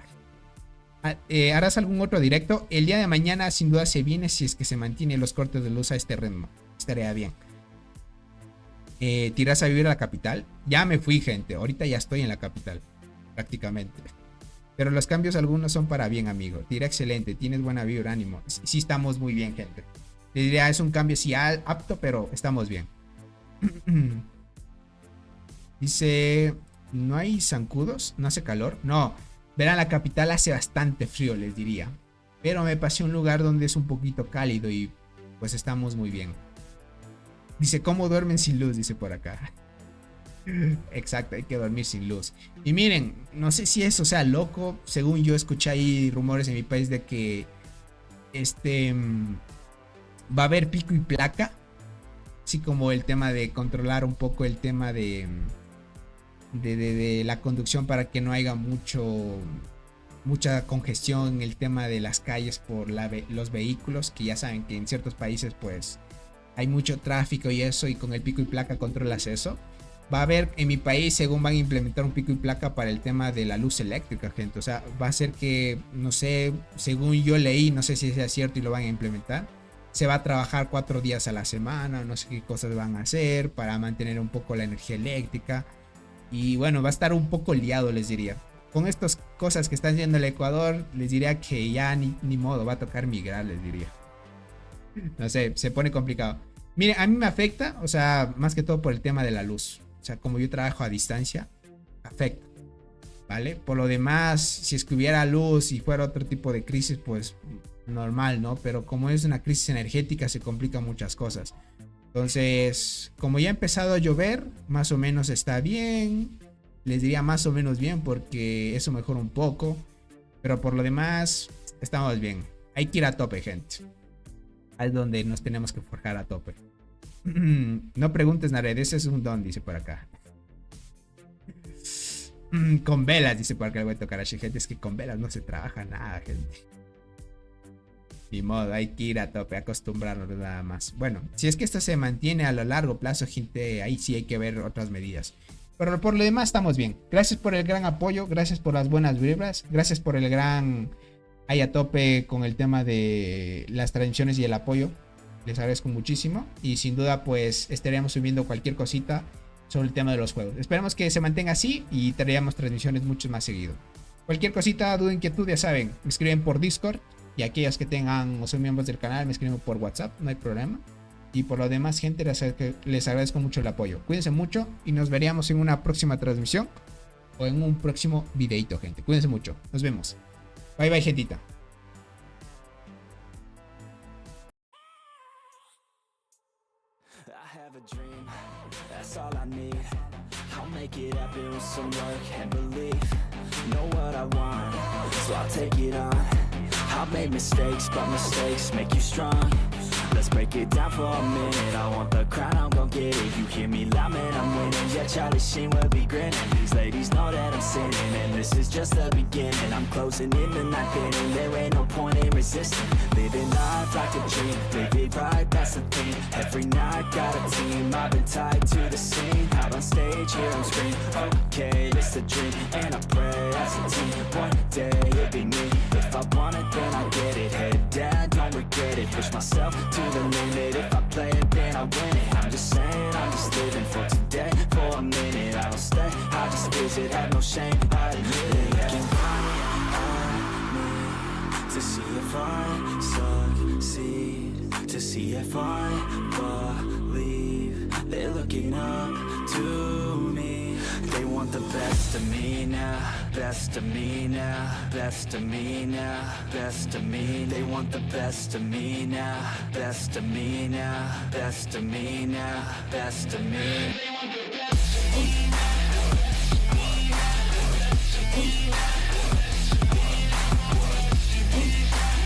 ¿Harás algún otro directo? El día de mañana sin duda se viene si es que se mantienen los cortes de luz a este ritmo. Estaría bien. ¿Te irás a vivir a la capital? Ya me fui, gente. Ahorita ya estoy en la capital. Prácticamente. Pero los cambios algunos son para bien, amigo. Te irá excelente. Tienes buena vibra, ánimo. Sí estamos muy bien, gente. Le diría, es un cambio sí apto, pero estamos bien. Dice, ¿no hay zancudos? ¿No hace calor? No. Verán, la capital hace bastante frío, les diría. Pero me pasé a un lugar donde es un poquito cálido y pues estamos muy bien. Dice, ¿cómo duermen sin luz? Dice por acá. Exacto, hay que dormir sin luz. Y miren, no sé si eso sea loco. Según yo escuché ahí rumores en mi país de que va a haber pico y placa. Así como el tema de controlar un poco el tema de la conducción para que no haya mucha congestión en el tema de las calles por los vehículos, que ya saben que en ciertos países pues hay mucho tráfico y eso, y con el pico y placa controlas eso. Va a haber en mi país, según van a implementar un pico y placa para el tema de la luz eléctrica, gente. O sea, va a ser que, no sé, según yo leí, no sé si sea cierto y lo van a implementar, se va a trabajar 4 días a la semana, no sé qué cosas van a hacer para mantener un poco la energía eléctrica. Y bueno, va a estar un poco liado, les diría. Con estas cosas que están haciendo el Ecuador, les diría que ya ni modo, va a tocar migrar, les diría. No sé, se pone complicado. Mire, a mí me afecta, o sea, más que todo por el tema de la luz. O sea, como yo trabajo a distancia, afecta, ¿vale? Por lo demás, si es que hubiera luz y fuera otro tipo de crisis, pues normal, ¿no? Pero como es una crisis energética, se complican muchas cosas. Entonces, como ya ha empezado a llover, más o menos está bien. Les diría más o menos bien porque eso mejora un poco. Pero por lo demás, estamos bien. Hay que ir a tope, gente. Ahí es donde nos tenemos que forjar a tope. No preguntes, Nared, ese es un don, dice por acá. Con velas, dice por acá el Beto Karashi. Gente, es que con velas no se trabaja nada, gente. Ni modo, hay que ir a tope, acostumbrarnos nada más. Bueno, si es que esto se mantiene a lo largo plazo, gente, ahí sí hay que ver otras medidas. Pero por lo demás estamos bien. Gracias por el gran apoyo, gracias por las buenas vibras, gracias por el gran ahí a tope con el tema de las transmisiones y el apoyo. Les agradezco muchísimo y sin duda pues estaremos subiendo cualquier cosita sobre el tema de los juegos. Esperemos que se mantenga así y traeremos transmisiones mucho más seguido. Cualquier cosita, duda, inquietud, ya saben, me escriben por Discord. Y aquellas que tengan o son miembros del canal me escriben por WhatsApp, no hay problema. Y por lo demás, gente, les agradezco mucho el apoyo. Cuídense mucho y nos veríamos en una próxima transmisión o en un próximo videito, gente. Cuídense mucho. Nos vemos. Bye bye, gentita. I have a dream, that's all I need. I'll make it happen with some work and belief. Know what I want, so I'll take it on. I've made mistakes, but mistakes make you strong. Let's break it down for a minute. I want the crown, I'm gon' get it. You hear me loud, man, I'm winning. Yeah, Charlie Sheen will be grinning. These ladies know that I'm sinning, and this is just the beginning. I'm closing in the ninth inning. There ain't no point in resisting. Living life like a dream, live it right, that's the thing. Every night got a team, I've been tied to the scene. Out on stage, here on screen. Okay, this a dream, and I pray as a team. One day it'll be me. If I want it, then I get it. Head down, don't regret it. Push myself to the limit. If I play it, then I win it. I'm just saying, I'm just living for today. For a minute, I don't stay, I just visit. Have no shame, I admit it. Looking right at me to see if I succeed, to see if I believe. They're looking up to me. They want the best of me now, best of me now, best of me now, best of me. They want the best of me now, best of me now, best of me now, best of me. They want the best of me now, best of me now, best of me.